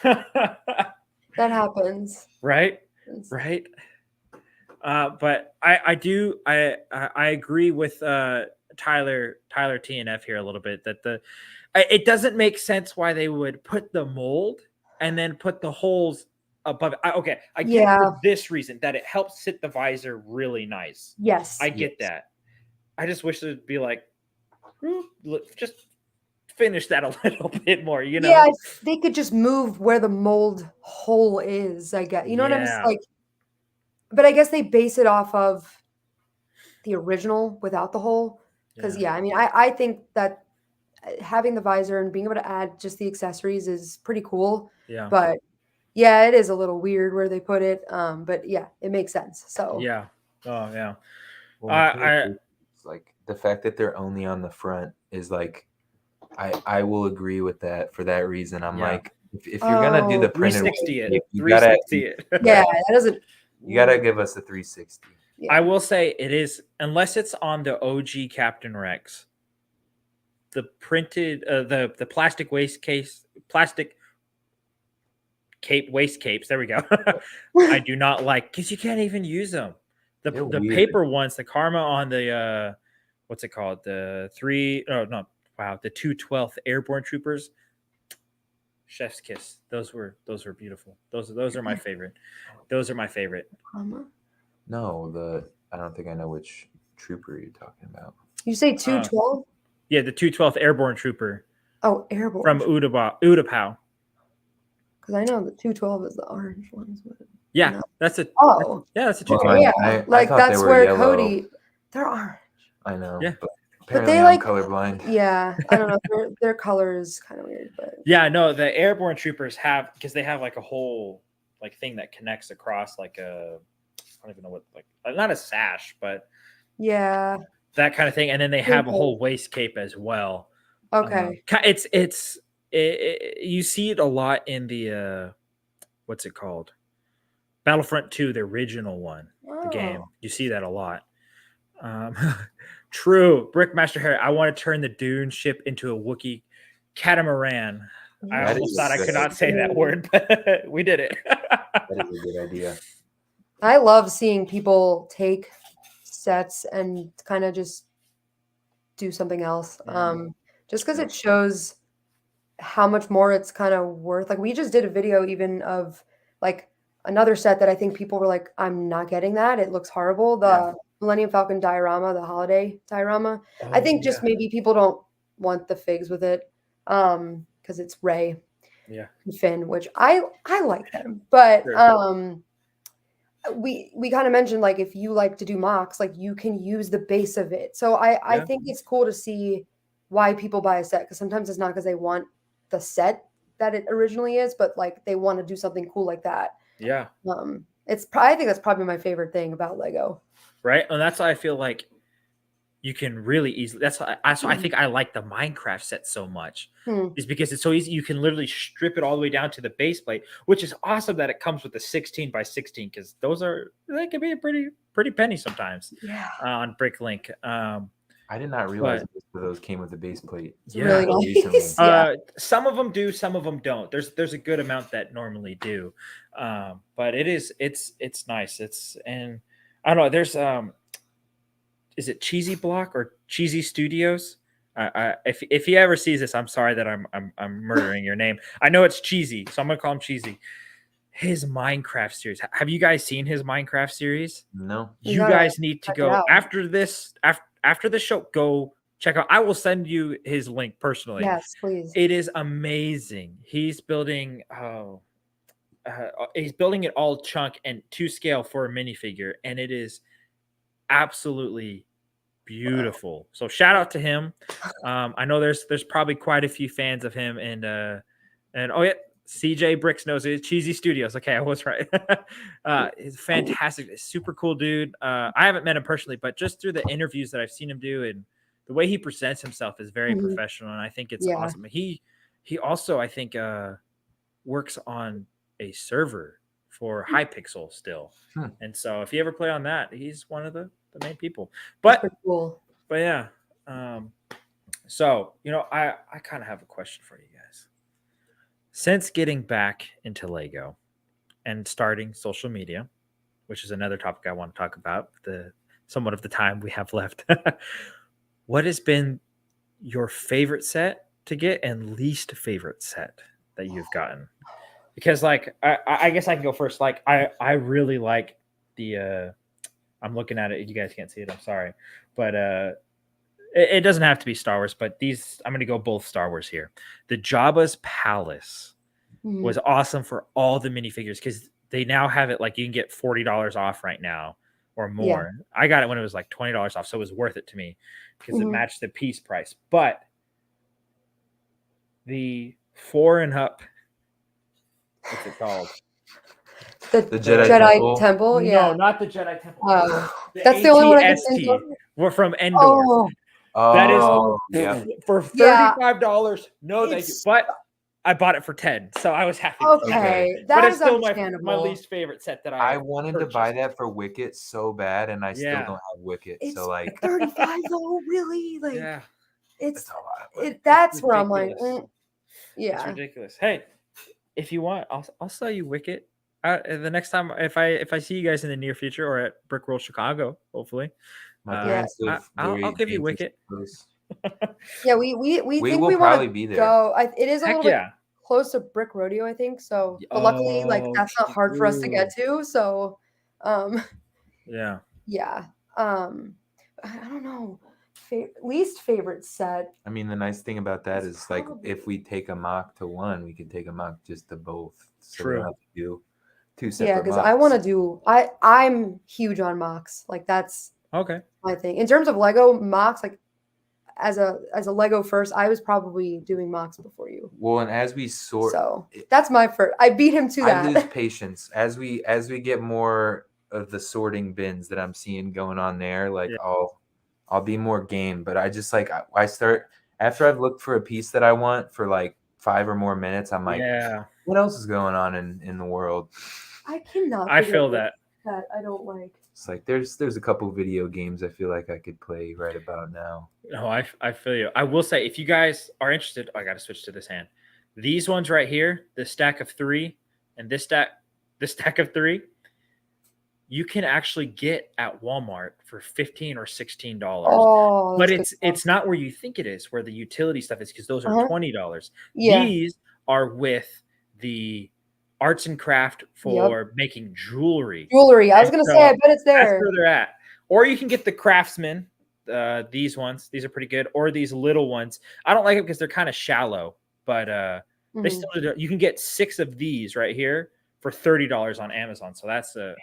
S2: That happens.
S1: Right? Right? But I agree with Tyler TNF here a little bit, that it doesn't make sense why they would put the mold and then put the holes above it. I get it for this reason, that it helps sit the visor really nice.
S2: Yes,
S1: I get that. I just wish it would be like, just finish that a little bit more, you know?
S2: Yeah, they could just move where the mold hole is, I guess. You know what I'm like? But I guess they base it off of the original without the hole. Because I mean, I think that having the visor and being able to add just the accessories is pretty cool.
S1: Yeah.
S2: But yeah, it is a little weird where they put it. But yeah, it makes sense. So
S1: yeah. Oh yeah.
S3: Well, it's like the fact that they're only on the front is like, I will agree with that for that reason. I'm like, if you're gonna do the printed
S1: 360
S3: it, you
S1: 360 it.
S2: Yeah, that doesn't.
S3: You gotta give us the 360.
S1: I will say it is, unless it's on the OG Captain Rex, the printed the plastic waist capes. There we go. I do not like, because you can't even use them. The paper ones, the Karma on the what's it called? The 212th Airborne Troopers. Chef's kiss. Those were beautiful. Those are my favorite. Those are my favorite.
S3: No, I don't think I know which trooper you're talking about.
S2: You say 212?
S1: Yeah, the 212th Airborne Trooper.
S2: Oh, Airborne.
S1: From Utapau.
S2: Because I know the 212 is the orange ones.
S1: Yeah, that's a.
S2: Oh,
S1: that's a
S3: 212.
S2: Yeah, like that's where yellow. Cody. They're orange.
S3: I know.
S1: Yeah.
S3: But they like colorblind.
S2: Yeah, I don't know. Their color is kind of weird, but
S1: yeah, no, the Airborne Troopers have, because they have like a whole like thing that connects across like a, I don't even know what, like not a sash, but
S2: yeah,
S1: that kind of thing, and then they have a whole waist cape as well.
S2: Okay,
S1: you see it a lot in the what's it called? Battlefront 2, the original one, the game. You see that a lot. True. Brickmaster Harry, I want to turn the Dune ship into a Wookiee catamaran. I almost thought I could not say that word, but we did it.
S3: That is a good idea.
S2: I love seeing people take sets and kind of just do something else. Just because it shows how much more it's kind of worth. Like, we just did a video even of like another set that I think people were like, I'm not getting that. It looks horrible. The Millennium Falcon diorama, the holiday diorama. I think just maybe people don't want the figs with it because it's Rey and Finn, which I like them. But we kind of mentioned, like, if you like to do mocks, like, you can use the base of it. So I think it's cool to see why people buy a set, because sometimes it's not because they want the set that it originally is, but like they want to do something cool like that.
S1: Yeah.
S2: I think that's probably my favorite thing about Lego.
S1: Right. And that's why I feel like you can really easily, that's why I think I like the Minecraft set so much, is because it's so easy. You can literally strip it all the way down to the base plate, which is awesome that it comes with the 16 by 16, because they can be a pretty penny sometimes on Bricklink.
S3: I did not realize those came with the base plate.
S2: It's really nice.
S1: Some of them do, some of them don't. There's a good amount that normally do, but it's nice. And I don't know. There's is it Cheesy Block or Cheesy Studios? If he ever sees this, I'm sorry that I'm murdering your name. I know it's Cheesy, so I'm gonna call him Cheesy. His Minecraft series. Have you guys seen his Minecraft series?
S3: No.
S1: You guys need to go after this. After the show, go check out. I will send you his link personally.
S2: Yes, please.
S1: It is amazing. He's building. He's building it all chunk and to scale for a minifigure, and it is absolutely beautiful. So shout out to him. I know there's probably quite a few fans of him, and CJ Bricks knows it. Cheesy Studios. Okay, I was right. He's fantastic. Super cool dude. I haven't met him personally, but just through the interviews that I've seen him do and the way he presents himself is very professional, and I think it's awesome. He also, I think, works on a server for Hypixel still. And so if you ever play on that, he's one of the main people. But
S2: cool.
S1: But yeah. So, I kind of have a question for you guys. Since getting back into Lego and starting social media, which is another topic I want to talk about, somewhat of the time we have left, what has been your favorite set to get and least favorite set that you've gotten? Because like I guess I can go first. Like I really like the I'm looking at it. You guys can't see it. I'm sorry, but it doesn't have to be Star Wars. But these I'm going to go both Star Wars here. The Jabba's Palace was awesome for all the minifigures because they now have it like you can get $40 off right now or more. Yeah. I got it when it was like $20 off, so it was worth it to me because it matched the piece price. But the 4 and up, what's it called?
S2: The Jedi Temple? Yeah.
S1: No, not the Jedi Temple.
S2: That's the only one I can think of.
S1: We're from Endor. That is for $35. No, thank you. But I bought it for 10, so I was happy.
S2: Okay,
S1: but it's still my least favorite set that
S3: I wanted to buy that for Wicket so bad, and I still don't have Wicket.
S2: It's
S3: so like
S2: $35 though, really? Like,
S1: yeah,
S2: it's
S3: a lot.
S2: That's where I'm like,
S1: yeah, it's ridiculous. Hey, if you want, I'll sell you Wicket. The next time if I see you guys in the near future or at Brick World Chicago, hopefully, I'll give you Wicket.
S2: Yeah, we think
S3: will
S2: we
S3: probably
S2: want to
S3: be there.
S2: go. It is a little bit close to Brick Rodeo, I think. So, but luckily, like that's not hard for us to get to. So,
S1: yeah.
S2: I don't know. Least favorite set.
S3: I mean, the nice thing about that is like if we take a mock to one, we could take a mock just to both. So we don't have to do 2 separate.
S2: Yeah, because I want to do. I'm huge on mocks. Like that's my thing. In terms of Lego mocks, like as a Lego first, I was probably doing mocks before you.
S3: Well, and as we sort,
S2: so that's my first. I beat him to that.
S3: I lose patience as we get more of the sorting bins that I'm seeing going on there. Like I'll be more game, but I just like I start after I've looked for a piece that I want for like 5 or more minutes. I'm like, what else is going on in the world?
S2: I cannot.
S1: I feel that
S2: I don't like.
S3: It's like there's a couple video games I feel like I could play right about now.
S1: No, I feel you. I will say if you guys are interested, I got to switch to this hand. These ones right here, the stack of 3 and this stack of 3, you can actually get at Walmart for $15 or $16.
S2: Oh,
S1: but it's not where you think it is, where the utility stuff is, because those are $20.
S2: Yeah.
S1: These are with the arts and craft for making jewelry.
S2: I was gonna say, I bet it's there.
S1: That's where they're at. Or you can get the Craftsman. These ones, these are pretty good. Or these little ones. I don't like it because they're kind of shallow, but they still do. You can get 6 of these right here for $30 on Amazon. So that's a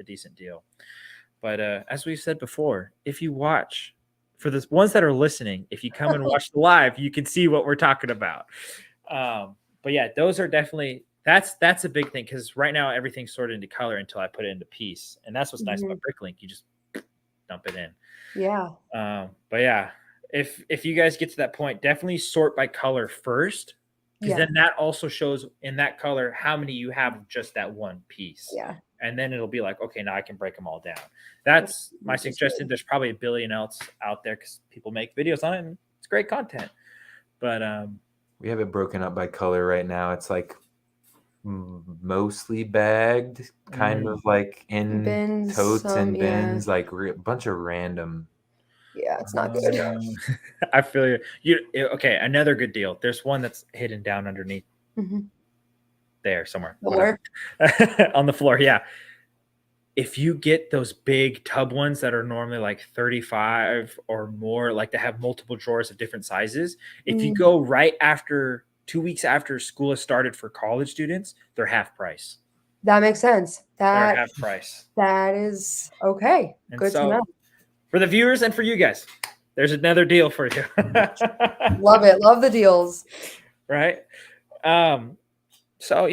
S1: decent deal. But as we said before, if you watch, for the ones that are listening, if you come and watch the live, you can see what we're talking about. But yeah, those are definitely. That's a big thing because right now everything's sorted into color until I put it into piece, and that's what's nice about Bricklink. You just dump it in.
S2: Yeah.
S1: But yeah, if you guys get to that point, definitely sort by color first, because then that also shows in that color how many you have of just that one piece.
S2: Yeah.
S1: And then it'll be like, okay, now I can break them all down. That's my suggestion. There's probably a billion else out there because people make videos on it, and it's great content. But
S3: we have it broken up by color right now. It's like mostly bagged, kind of like in bins, totes and bins, like a bunch of random.
S2: Yeah, it's not good.
S1: I feel you. Okay, another good deal. There's one that's hidden down underneath there somewhere. On the floor. Yeah. If you get those big tub ones that are normally like 35 or more, like they have multiple drawers of different sizes, if you go right after 2 weeks after school has started for college students, they're half price.
S2: That makes sense.
S1: They're half price.
S2: That is okay. And good to know.
S1: For the viewers and for you guys, there's another deal for you.
S2: Love it. Love the deals.
S1: Right. So,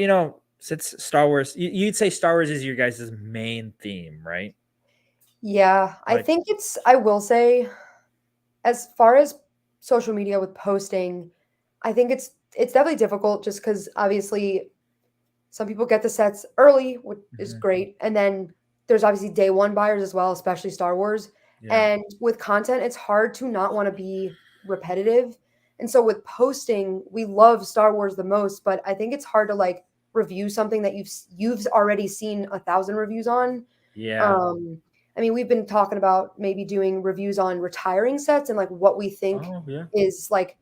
S1: since Star Wars, you'd say Star Wars is your guys' main theme, right?
S2: Yeah, I think I will say, as far as social media with posting, I think it's definitely difficult just because obviously some people get the sets early, which is great. And then there's obviously day one buyers as well, especially Star Wars. Yeah. And with content, it's hard to not want to be repetitive. And so with posting, we love Star Wars the most, but I think it's hard to like review something that you've already seen 1,000 reviews on.
S1: Yeah.
S2: I mean, we've been talking about maybe doing reviews on retiring sets and like what we think is like,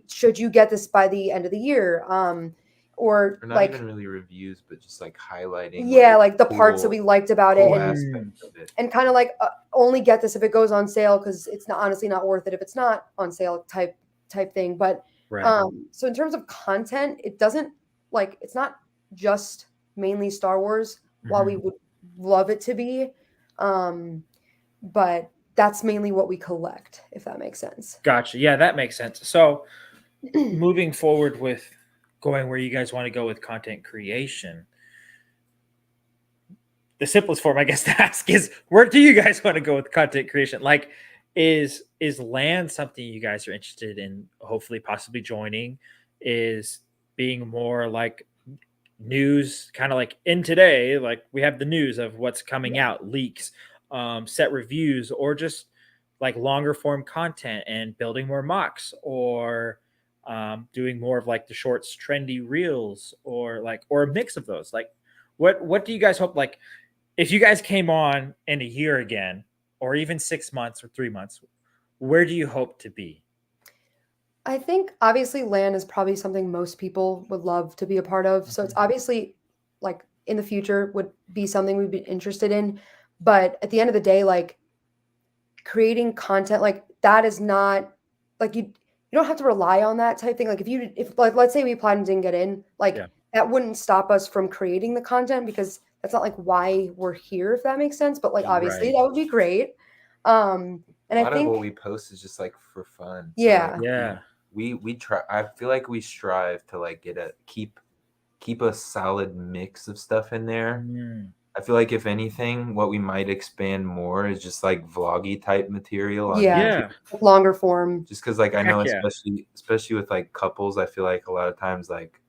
S2: should you get this by the end of the year? Or
S3: not
S2: like
S3: even really reviews, but just like highlighting.
S2: Like the parts that we liked about it, and kind of like only get this if it goes on sale because it's not honestly not worth it if it's not on sale type thing. But so in terms of content, it doesn't like it's not just mainly Star Wars, while we would love it to be. But that's mainly what we collect, if that makes sense.
S1: Gotcha. Yeah, that makes sense. So moving forward with going where you guys want to go with content creation, the simplest form, I guess, to ask is where do you guys want to go with content creation? Like, is land something you guys are interested in, hopefully possibly joining? Is being more like news, kind of like in today, like we have the news of what's coming out, leaks, set reviews, or just like longer form content and building more mocks, or doing more of like the shorts, trendy reels, or a mix of those? Like, what do you guys hope? Like, if you guys came on in a year again, or even 6 months or 3 months, where do you hope to be?
S2: I think obviously land is probably something most people would love to be a part of. So it's obviously like in the future would be something we'd be interested in. But at the end of the day, like creating content like that is not like you don't have to rely on that type thing. Like if like let's say we applied and didn't get in, like that wouldn't stop us from creating the content because that's not like why we're here, if that makes sense. But like obviously that would be great. And
S3: a lot
S2: I think
S3: of what we post is just like for fun.
S2: Yeah.
S3: So like, we try. I feel like we strive to like keep a solid mix of stuff in there. I feel like if anything, what we might expand more is just like vloggy type material on YouTube.
S2: Longer form.
S3: Just because like I know especially with like couples, I feel like a lot of times like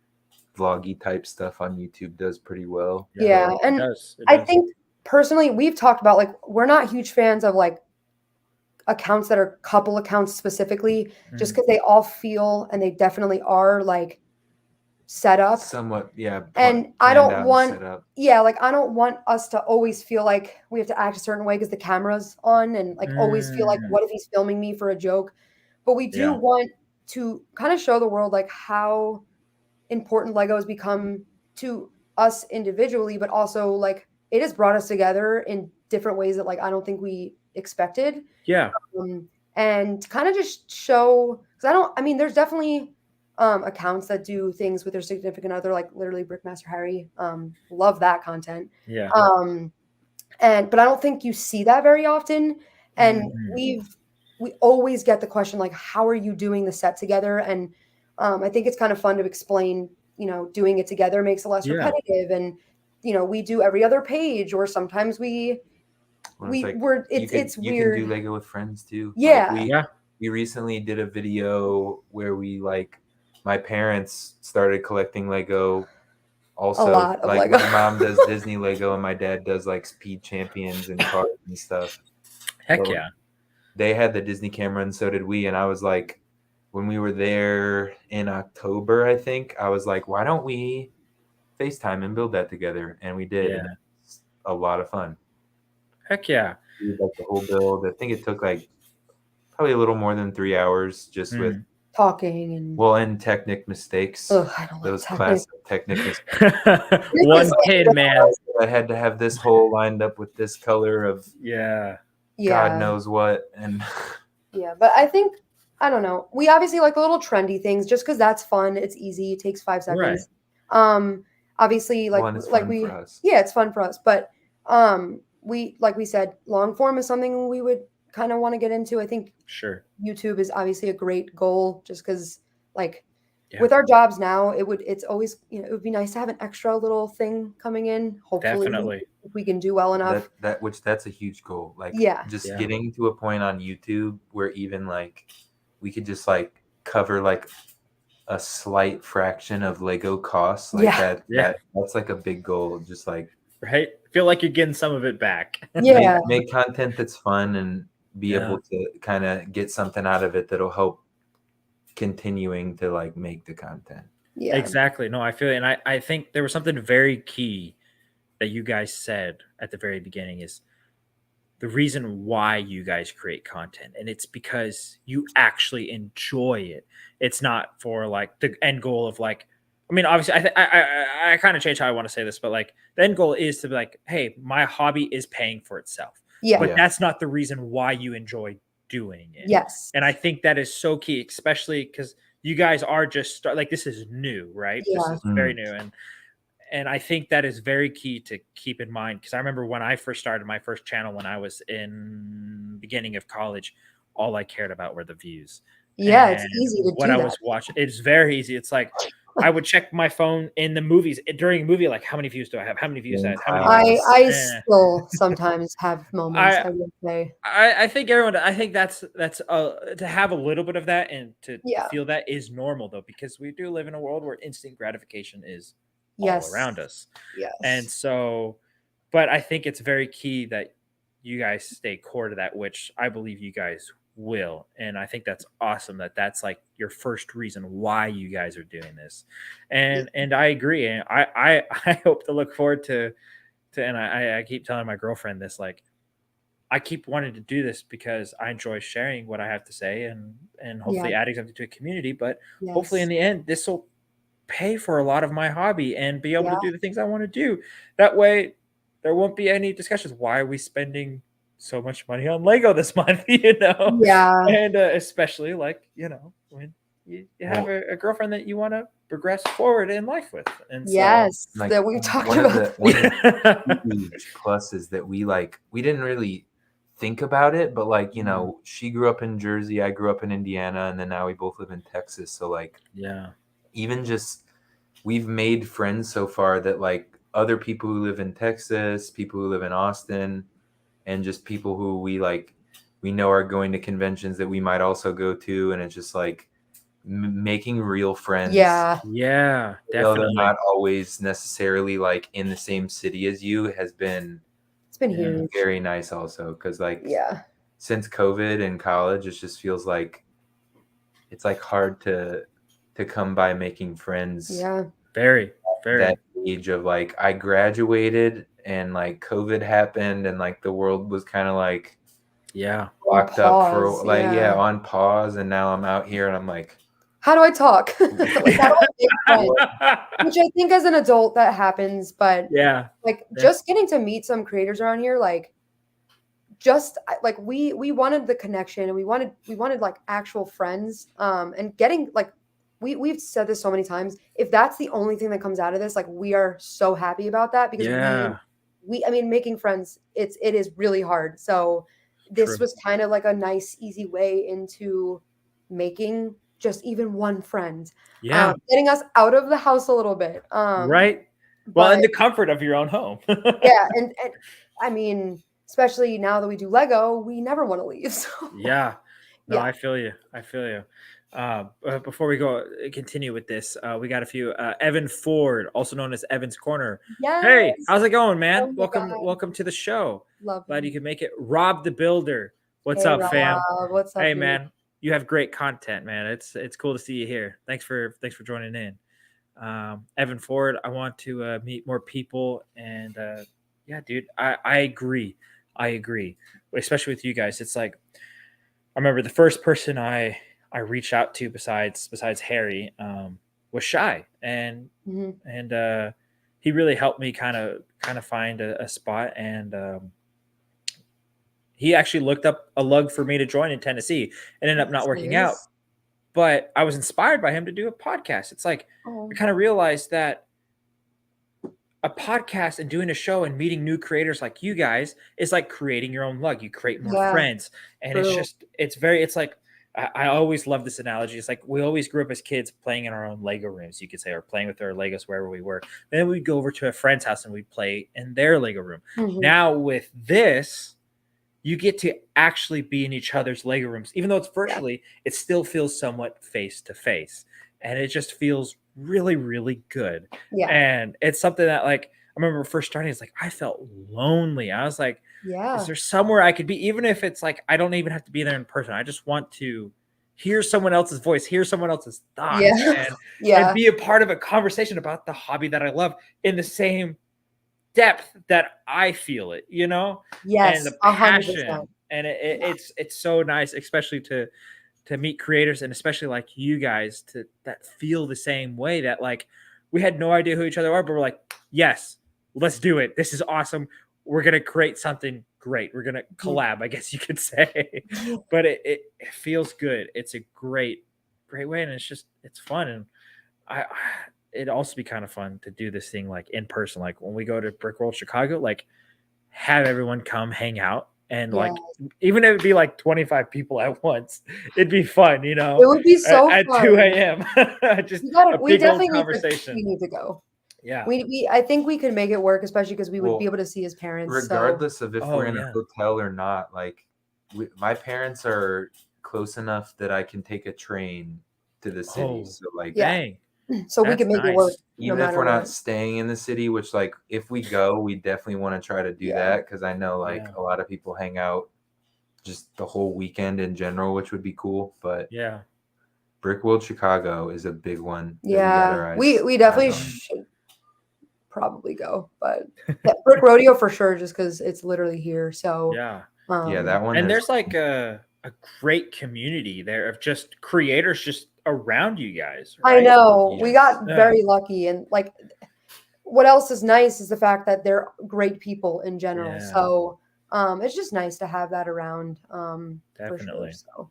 S3: vloggy type stuff on YouTube does pretty well.
S2: And it does. I think personally we've talked about like we're not huge fans of like accounts that are couple accounts specifically, just because they all feel, and they definitely are like set up
S3: somewhat,
S2: and I don't want like I don't want us to always feel like we have to act a certain way because the camera's on, and like always feel like what if he's filming me for a joke. But we do want to kind of show the world like how important Lego has become to us individually, but also like it has brought us together in different ways that like I don't think we expected. And kind of just show, because I mean there's definitely accounts that do things with their significant other, like literally Brickmaster Harry, love that content. But I don't think you see that very often. And we always get the question like, how are you doing the set together? And I think it's kind of fun to explain, doing it together makes it less repetitive. And we do every other page, or sometimes it's weird.
S3: You can do Lego with friends too.
S2: Like
S3: we recently did a video where we like my parents started collecting Lego also.
S2: A lot of
S3: like
S2: Lego.
S3: My mom does Disney Lego and my dad does like Speed Champions and cars and stuff. They had the Disney camera and so did we. And I was like, when we were there in October, I think, I was like, why don't we FaceTime and build that together? And we did. And it's a lot of fun. We did like the whole build. I think it took like probably a little more than 3 hours just with
S2: talking
S3: and technic mistakes.
S2: I don't
S3: those
S2: like
S3: classic technic mistakes.
S1: One pin, man.
S3: I had to have this hole lined up with this color of God knows what. And
S2: but I think, I don't know, we obviously like the little trendy things just because that's fun. It's easy. It takes 5 seconds. Obviously it's fun for us, but we said long form is something we would kind of want to get into. I think YouTube is obviously a great goal, just because like with our jobs now, it's always, it would be nice to have an extra little thing coming in. Hopefully if we can do well enough.
S3: That's a huge goal. Like getting to a point on YouTube where even like we could just like cover like a slight fraction of Lego costs. Like that's like a big goal. Just like
S1: feel like you're getting some of it back.
S3: Make content that's fun and be able to kind of get something out of it that'll help continuing to like make the content.
S2: Yeah.
S1: Exactly. No, I feel it. And I think there was something very key that you guys said at the very beginning is the reason why you guys create content. And it's because you actually enjoy it. It's not for like the end goal of like, I mean, obviously I kind of changed how I want to say this, but like the end goal is to be like, hey, my hobby is paying for itself.
S2: Yeah.
S1: But that's not the reason why you enjoy doing it.
S2: Yes.
S1: And I think that is so key, especially because you guys are just like, this is new, right?
S2: Yeah.
S1: This is very new. And I think that is very key to keep in mind, because I remember when I first started my first channel when I was in beginning of college, all I cared about were the views.
S2: Yeah,
S1: and
S2: it's easy to
S1: what
S2: do
S1: I
S2: that.
S1: was watching. It's very easy. It's like I would check my phone in the movies during a movie, like how many views do I have? How many views do I have? How many views?
S2: I still sometimes have moments, I would say.
S1: I think I think that's to have a little bit of that and to feel that is normal though, because we do live in a world where instant gratification is all around us.
S2: Yes.
S1: And so, but I think it's very key that you guys stay core to that, which I believe you guys will. And I think that's awesome that that's like your first reason why you guys are doing this. And I agree. And I hope to look forward to and I keep telling my girlfriend this, like, I keep wanting to do this because I enjoy sharing what I have to say and hopefully adding something to a community. But hopefully in the end, this will pay for a lot of my hobby and be able to do the things I want to do. That way there won't be any discussions. Why are we spending so much money on Lego this month?
S2: Yeah.
S1: And especially like, when you have a girlfriend that you want to progress forward in life with. And
S2: so
S3: like,
S2: that we talked
S3: one
S2: about.
S3: Of the huge pluses that we didn't really think about it, but like, she grew up in Jersey, I grew up in Indiana, and then now we both live in Texas. So like, even just we've made friends so far that like other people who live in Texas, people who live in Austin, and just people who we know are going to conventions that we might also go to. And it's just like making real friends.
S2: Yeah,
S1: definitely.
S3: They're not always necessarily like in the same city as you it's been
S2: huge.
S3: Very nice also, because like since COVID in college, it just feels like it's like hard to come by making friends.
S1: Very
S3: that age of like, I graduated and like COVID happened and like the world was kind of like locked up for like on pause, and now I'm out here and I'm like,
S2: how do I talk? Like, how do I make friends? Which I think as an adult that happens, but just getting to meet some creators around here, like just like we wanted the connection and we wanted like actual friends, and getting like we've said this so many times, if that's the only thing that comes out of this, like we are so happy about that, because I mean, making friends, it is really hard. So this was kind of like a nice easy way into making just even one friend, getting us out of the house a little bit,
S1: well, in the comfort of your own home.
S2: and I mean, especially now that we do Lego, we never want to leave. So.
S1: I feel you. Before we continue with this, we got a few. Evan Ford, also known as Evan's Corner. Hey, how's it going, man? Welcome to the show. Glad you could make it. Rob the Builder, what's up, Rob, fam?
S2: What's up?
S1: Hey, man, you have great content, man. It's cool to see you here. Thanks for joining in. Evan Ford, I want to meet more people, and dude, I agree, especially with you guys. It's like, I remember the first person I reached out to besides Harry was Shy, and he really helped me kind of find a spot, and he actually looked up a lug for me to join in Tennessee. It ended up not working out, but I was inspired by him to do a podcast. It's like I kind of realized that a podcast and doing a show and meeting new creators like you guys is like creating your own lug. You create more friends, and it's like, I always love this analogy. It's like we always grew up as kids playing in our own Lego rooms, you could say, or playing with our Legos wherever we were. Then we'd go over to a friend's house and we'd play in their Lego room. Now with this, you get to actually be in each other's Lego rooms. Even though it's virtually, it still feels somewhat face to face. And it just feels really, really good. And it's something that, like, I remember first starting, it's like, I felt lonely. I was like, is there somewhere I could be? Even if it's like, I don't even have to be there in person. I just want to hear someone else's voice, hear someone else's thoughts,
S2: Yeah.
S1: and be a part of a conversation about the hobby that I love in the same depth that I feel it, you know, and
S2: Yes,
S1: the
S2: 100%.
S1: passion. And it's so nice, especially to meet creators, and especially like you guys that feel the same way, that like we had no idea who each other are, but we're like, yes, let's do it. This is awesome. We're gonna create something great. We're gonna collab, I guess you could say. But it feels good. It's a great way, and it's fun. And I it'd also be kind of fun to do this thing like in person, like when we go to Brick World Chicago, like have everyone come hang out, and like even if it'd be like 25 people at once, it'd be fun, you know.
S2: It would be so
S1: at
S2: fun.
S1: 2 a.m. Just a
S2: we
S1: big old
S2: definitely
S1: conversation.
S2: we need to go.
S1: Yeah.
S2: I think we could make it work, especially because we would be able to see his parents.
S3: Regardless of if we're in
S1: yeah.
S3: a hotel or not, like my parents are close enough that I can take a train to the city. So like,
S1: dang.
S2: So we can make it work.
S3: Even if we're not staying in the city, which like if we go, we definitely want to try to do that, because I know like a lot of people hang out just the whole weekend in general, which would be cool. But
S1: yeah,
S3: Brick World Chicago is a big one.
S2: Yeah, we definitely should probably go, but Brick Rodeo for sure, just because it's literally here. So
S1: yeah,
S3: that one.
S1: And there's like a great community there of just creators just around you guys. Right?
S2: I know we got very lucky, and like what else is nice is the fact that they're great people in general. So it's just nice to have that around.
S1: Definitely.
S2: For sure,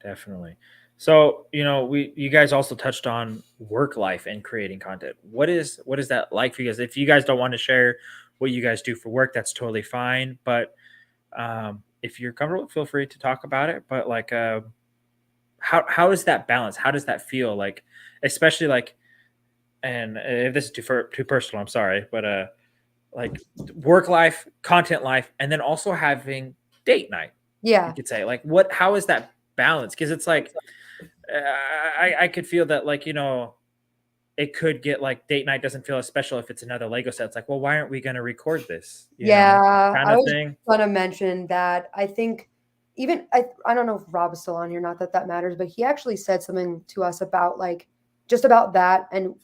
S1: definitely. So, you know, you guys also touched on work life and creating content. What is that like for you guys? If you guys don't want to share what you guys do for work, that's totally fine. But if you're comfortable, feel free to talk about it. But like, how is that balance? How does that feel? Like, especially like, and if this is too personal, I'm sorry, but like work life, content life, and then also having date night.
S2: Yeah,
S1: you could say like, how is that balance? Because it's like, I could feel that, like, you know, it could get like date night doesn't feel as special if it's another Lego set. It's like, well, why aren't we going to record this?
S2: I was going to mention that. I think even I don't know if Rob is still on here. Not that that matters, but he actually said something to us about like just about that, and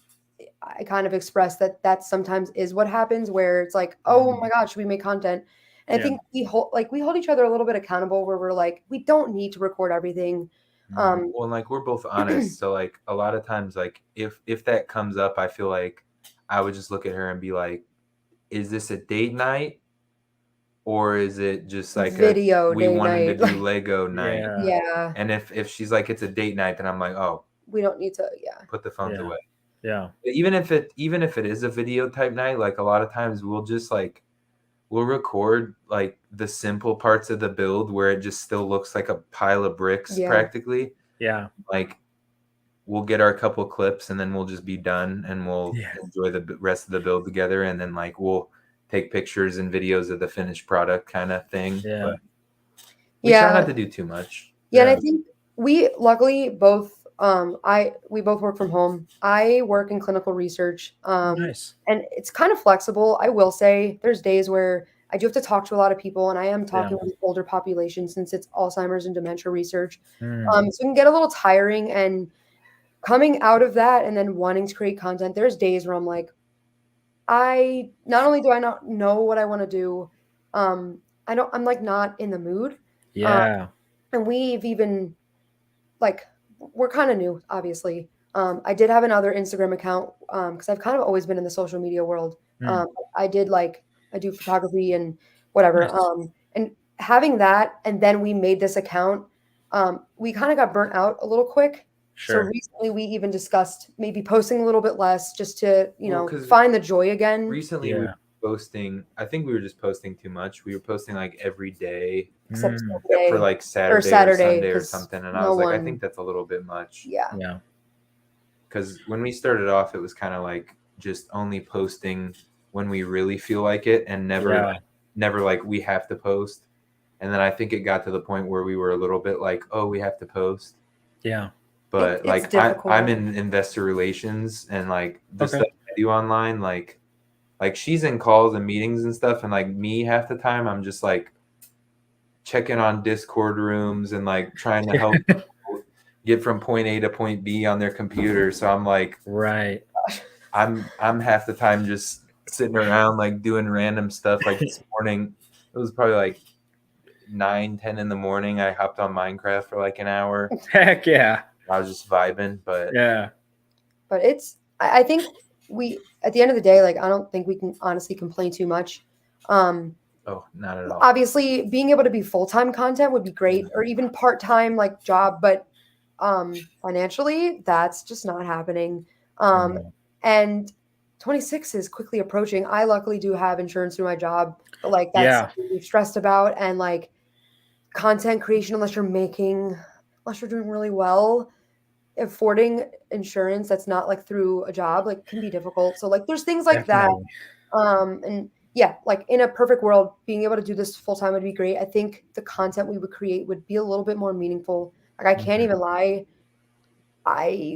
S2: I kind of expressed that sometimes is what happens, where it's like, oh my God, should we make content? And I think we hold each other a little bit accountable, where we're like, we don't need to record everything.
S3: Well, like we're both honest, so like a lot of times, like if that comes up, I feel like I would just look at her and be like, is this a date night, or is it just like we wanted to do Lego night?
S2: Yeah.
S3: And if she's like it's a date night, then I'm like, oh,
S2: we don't need to
S3: put the phones away.
S1: Yeah.
S3: Even if it is a video type night, like a lot of times we'll record like the simple parts of the build where it just still looks like a pile of bricks practically.
S1: Yeah.
S3: Like we'll get our couple clips and then we'll just be done, and we'll enjoy the rest of the build together. And then like we'll take pictures and videos of the finished product kind of thing.
S1: Yeah.
S3: But we try not to do too much.
S2: Yeah. And I think we luckily both, we both work from home. I work in clinical research.
S1: Nice.
S2: And it's kind of flexible. I will say there's days where I do have to talk to a lot of people, and I am talking with older population since it's Alzheimer's and dementia research. So it can get a little tiring, and coming out of that and then wanting to create content, there's days where I'm like, not only do I not know what I want to do, I'm like not in the mood.
S1: Yeah.
S2: And we've even like, we're kind of new, obviously. I did have another Instagram account because I've kind of always been in the social media world. I do photography and whatever.
S1: Nice.
S2: And having that, and then we made this account, we kind of got burnt out a little quick.
S1: Sure.
S2: So recently we even discussed maybe posting a little bit less, just to, find the joy again.
S3: Recently we were posting, I think we were just posting too much. We were posting like every day except for like Saturday or Sunday or something. And I was like, I think that's a little bit much.
S2: Yeah.
S3: Because when we started off, it was kind of like just only posting when we really feel like it, and never like we have to post. And then I think it got to the point where we were a little bit like, oh, we have to post.
S1: Yeah.
S3: But like I'm in investor relations, and like the stuff I do online, like she's in calls and meetings and stuff, and like me half the time I'm just like checking on Discord rooms and like trying to help get from point A to point B on their computer. So I'm like,
S1: right.
S3: I'm half the time just sitting around like doing random stuff. Like this morning, it was probably like 9-10 in the morning. I hopped on Minecraft for like an hour.
S1: Heck yeah.
S3: I was just vibing, but
S1: yeah.
S2: But I think we, at the end of the day, like, I don't think we can honestly complain too much.
S3: Oh, not at all.
S2: Obviously, being able to be full-time content would be great, or even part-time like job, but financially, that's just not happening. And 26 is quickly approaching. I luckily do have insurance through my job, but like that's something we've stressed about. And like content creation, unless you're doing really well, affording insurance that's not like through a job like can be difficult. So like there's things like that. And yeah, like in a perfect world, being able to do this full time would be great. I think the content we would create would be a little bit more meaningful. Like I can't even lie.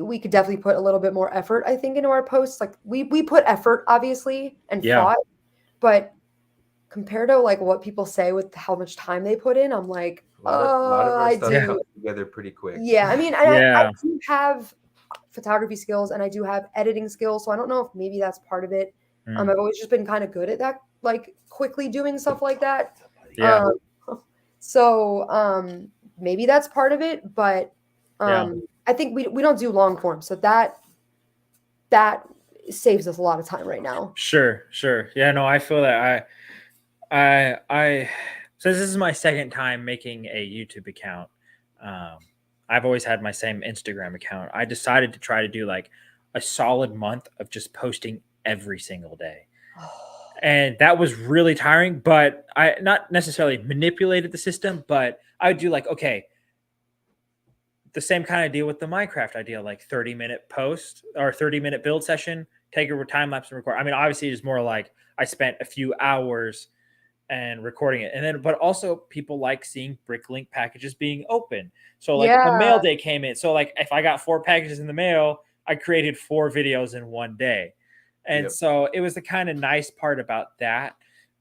S2: We could definitely put a little bit more effort, I think, into our posts. Like we put effort obviously and thought, but compared to like what people say with how much time they put in, I'm like,
S3: a lot of our stuff comes together pretty quick.
S2: Yeah, I mean, I do have photography skills and I do have editing skills, so I don't know if maybe that's part of it. I've always just been kind of good at that, like quickly doing stuff like that.
S1: Yeah.
S2: So maybe that's part of it, but I think we don't do long form, so that saves us a lot of time right now.
S1: Sure. Yeah, no, I feel that I since this is my second time making a YouTube account, I've always had my same Instagram account. I decided to try to do like a solid month of just posting every single day. And that was really tiring, but I not necessarily manipulated the system, but I would do like, okay, the same kind of deal with the Minecraft idea, like 30-minute post or 30-minute build session, take a time lapse and record. I mean, obviously it's more like I spent a few hours and recording it. And then, but also people like seeing Bricklink packages being open. So like a mail day came in. So like if I got 4 packages in the mail, I created 4 videos in one day. And so it was the kind of nice part about that.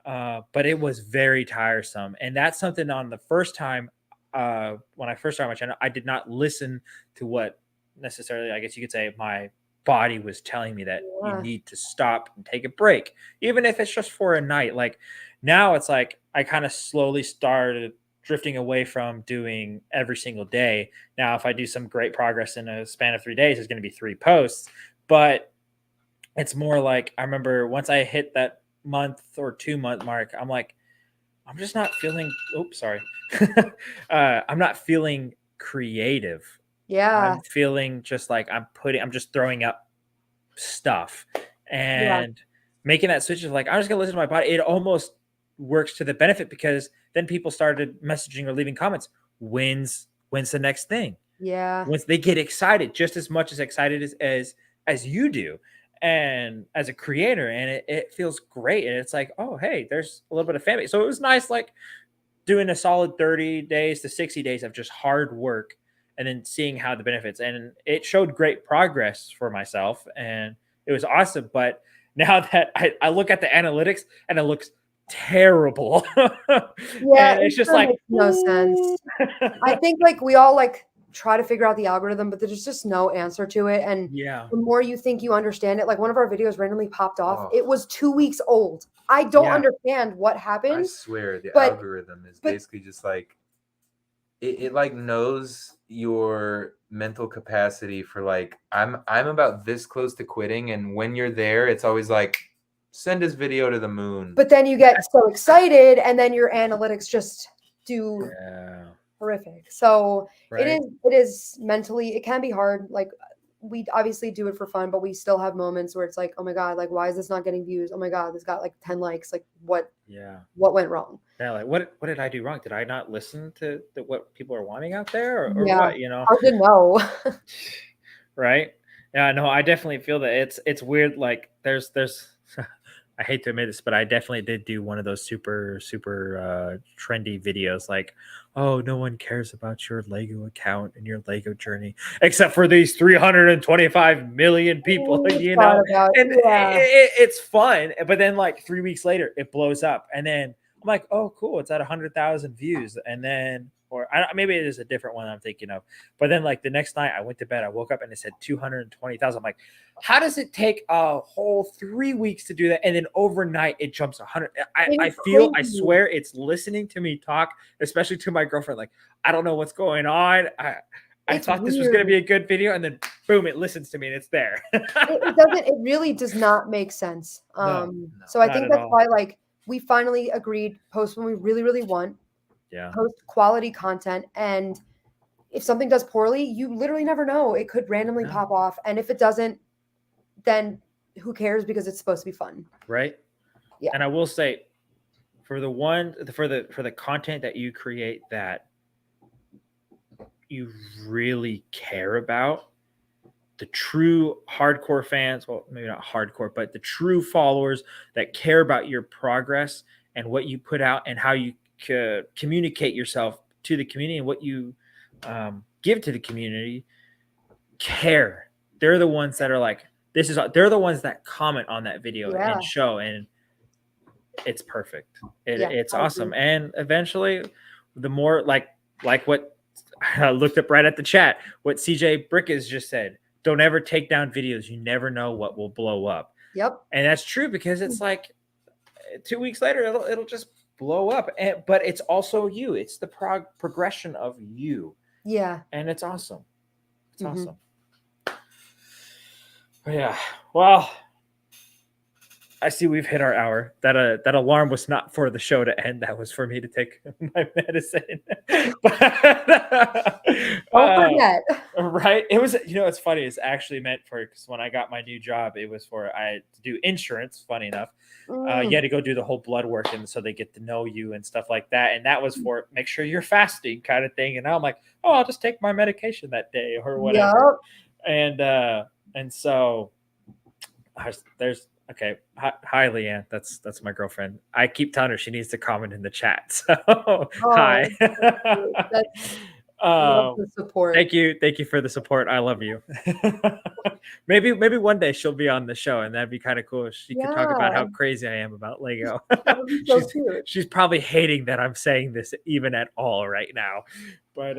S1: But it was very tiresome. And that's something on the first time, when I first started my channel, I did not listen to what necessarily, I guess you could say, my body was telling me that you need to stop and take a break, even if it's just for a night. Like now it's like I kind of slowly started drifting away from doing every single day. Now, if I do some great progress in a span of 3 days, it's going to be 3 posts, but it's more like, I remember once I hit that month or 2-month mark, I'm like, I'm just not feeling, I'm not feeling creative.
S2: Yeah.
S1: I'm feeling just like I'm just throwing up stuff and making that switch of like, I'm just gonna listen to my body. It almost works to the benefit because then people started messaging or leaving comments. When's the next thing?
S2: Yeah.
S1: Once they get excited, just as much as excited as you do. And as a creator, and it feels great. And it's like, oh, hey, there's a little bit of family. So it was nice, like doing a solid 30 days to 60 days of just hard work and then seeing how the benefits, and it showed great progress for myself and it was awesome. But now that I look at the analytics and it looks terrible.
S2: Yeah,
S1: and it's just like
S2: makes no sense. I think like we all like try to figure out the algorithm, but there's just no answer to it. And the more you think you understand it, like one of our videos randomly popped off. It was 2 weeks old. I don't understand what happened.
S3: I swear the algorithm is basically just like it like knows your mental capacity for like I'm about this close to quitting, and when you're there, it's always like send this video to the moon.
S2: But then you get so excited, and then your analytics just do horrific. So it is mentally, it can be hard. Like we obviously do it for fun, but we still have moments where it's like, oh my God, like why is this not getting views? Oh my God, this got like 10 likes. Like what went wrong?
S1: Yeah, like what did I do wrong? Did I not listen to what people are wanting out there, or what? You know,
S2: hard to know.
S1: Right? Yeah, no, I definitely feel that it's weird. Like there's I hate to admit this, but I definitely did do one of those super trendy videos. Like, oh, no one cares about your Lego account and your Lego journey except for these 325 million people. You know, and it's fun. But then like 3 weeks later, it blows up, and then I'm like, oh, cool, it's at 100,000 views, and then or maybe it is a different one I'm thinking of. But then like the next night I went to bed, I woke up and it said 220,000. I'm like, how does it take a whole 3 weeks to do that? And then overnight it jumps 100. I swear it's listening to me talk, especially to my girlfriend. Like, I don't know what's going on. I thought this was going to be a good video, and then boom, it listens to me and it's there.
S2: It really does not make sense. So I think that's why, like, we finally agreed, post when we really, really want.
S1: Yeah.
S2: Post quality content. And if something does poorly, you literally never know. It could randomly pop off. And if it doesn't, then who cares, because it's supposed to be fun.
S1: Right.
S2: Yeah.
S1: And I will say, for the content that you create that you really care about, the true hardcore fans, well, maybe not hardcore, but the true followers that care about your progress and what you put out and how you communicate yourself to the community and what you give to the community, care. They're the ones that are like, they're the ones that comment on that video and show, and it's perfect. It's awesome. And eventually the more like what I looked up right at the chat, what CJ Brick has just said, don't ever take down videos. You never know what will blow up.
S2: Yep.
S1: And that's true, because it's like 2 weeks later, it'll just blow up. But it's also you. It's the progression of you.
S2: Yeah.
S1: And it's awesome. It's awesome. But yeah. Well, I see we've hit our hour. That alarm was not for the show to end. That was for me to take my medicine. But,
S2: don't forget.
S1: Right? It was, it's funny. It's actually meant for, because when I got my new job, it was for, I had to do insurance, funny enough. You had to go do the whole blood work, and so they get to know you and stuff like that. And that was for make sure you're fasting kind of thing. And now I'm like, oh, I'll just take my medication that day or whatever. Yep. And so there's, okay. Hi, Leanne. That's my girlfriend. I keep telling her she needs to comment in the chat. So hi.
S2: Love the support.
S1: Thank you for the support. I love you. maybe one day she'll be on the show, and that'd be kind of cool. She could talk about how crazy I am about Lego. She's probably hating that I'm saying this even at all right now. But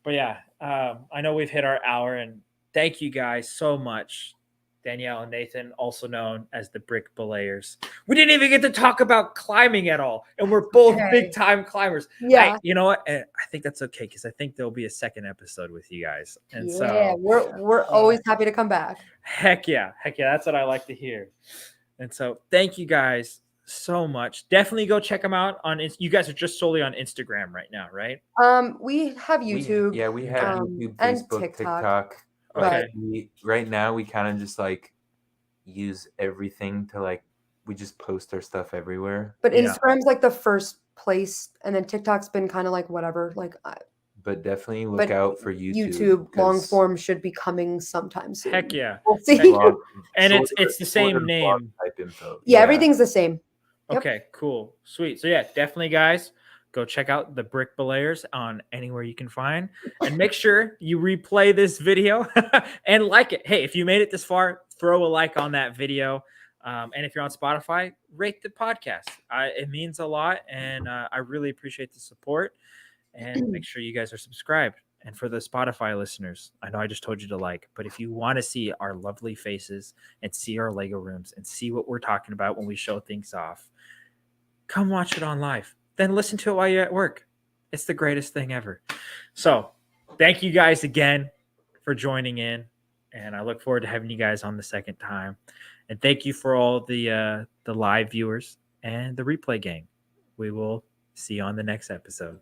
S1: yeah, I know we've hit our hour, and thank you guys so much. Danielle and Nathan, also known as the Brickbelayers. We didn't even get to talk about climbing at all, and we're both big time climbers.
S2: Yeah,
S1: you know what? I think that's okay, because I think there'll be a second episode with you guys, and
S2: so we're always happy to come back.
S1: Heck yeah, that's what I like to hear. And so, thank you guys so much. Definitely go check them out on. You guys are just solely on Instagram right now, right?
S2: We have YouTube.
S3: We have YouTube, Facebook, and TikTok.
S1: Okay.
S3: Right now we kind of just like use everything to like, we just post our stuff everywhere.
S2: But Instagram's like the first place, and then TikTok's been kind of like whatever. Like,
S3: but definitely look out for YouTube.
S2: YouTube long form should be coming sometime soon.
S1: Heck yeah.
S2: We'll see.
S1: And it's the same name.
S3: Type info.
S2: Yeah, everything's the same.
S1: Yep. Okay, cool, sweet. So yeah, definitely, guys, go check out the Brickbelayers on anywhere you can find, and make sure you replay this video and like it. Hey, if you made it this far, throw a like on that video. And if you're on Spotify, rate the podcast. It means a lot, and I really appreciate the support. And make sure you guys are subscribed. And for the Spotify listeners, I know I just told you to like, but if you want to see our lovely faces and see our Lego rooms and see what we're talking about when we show things off, come watch it on live. Then listen to it while you're at work. It's the greatest thing ever. So thank you guys again for joining in, and I look forward to having you guys on the second time. And thank you for all the live viewers and the replay gang. We will see you on the next episode.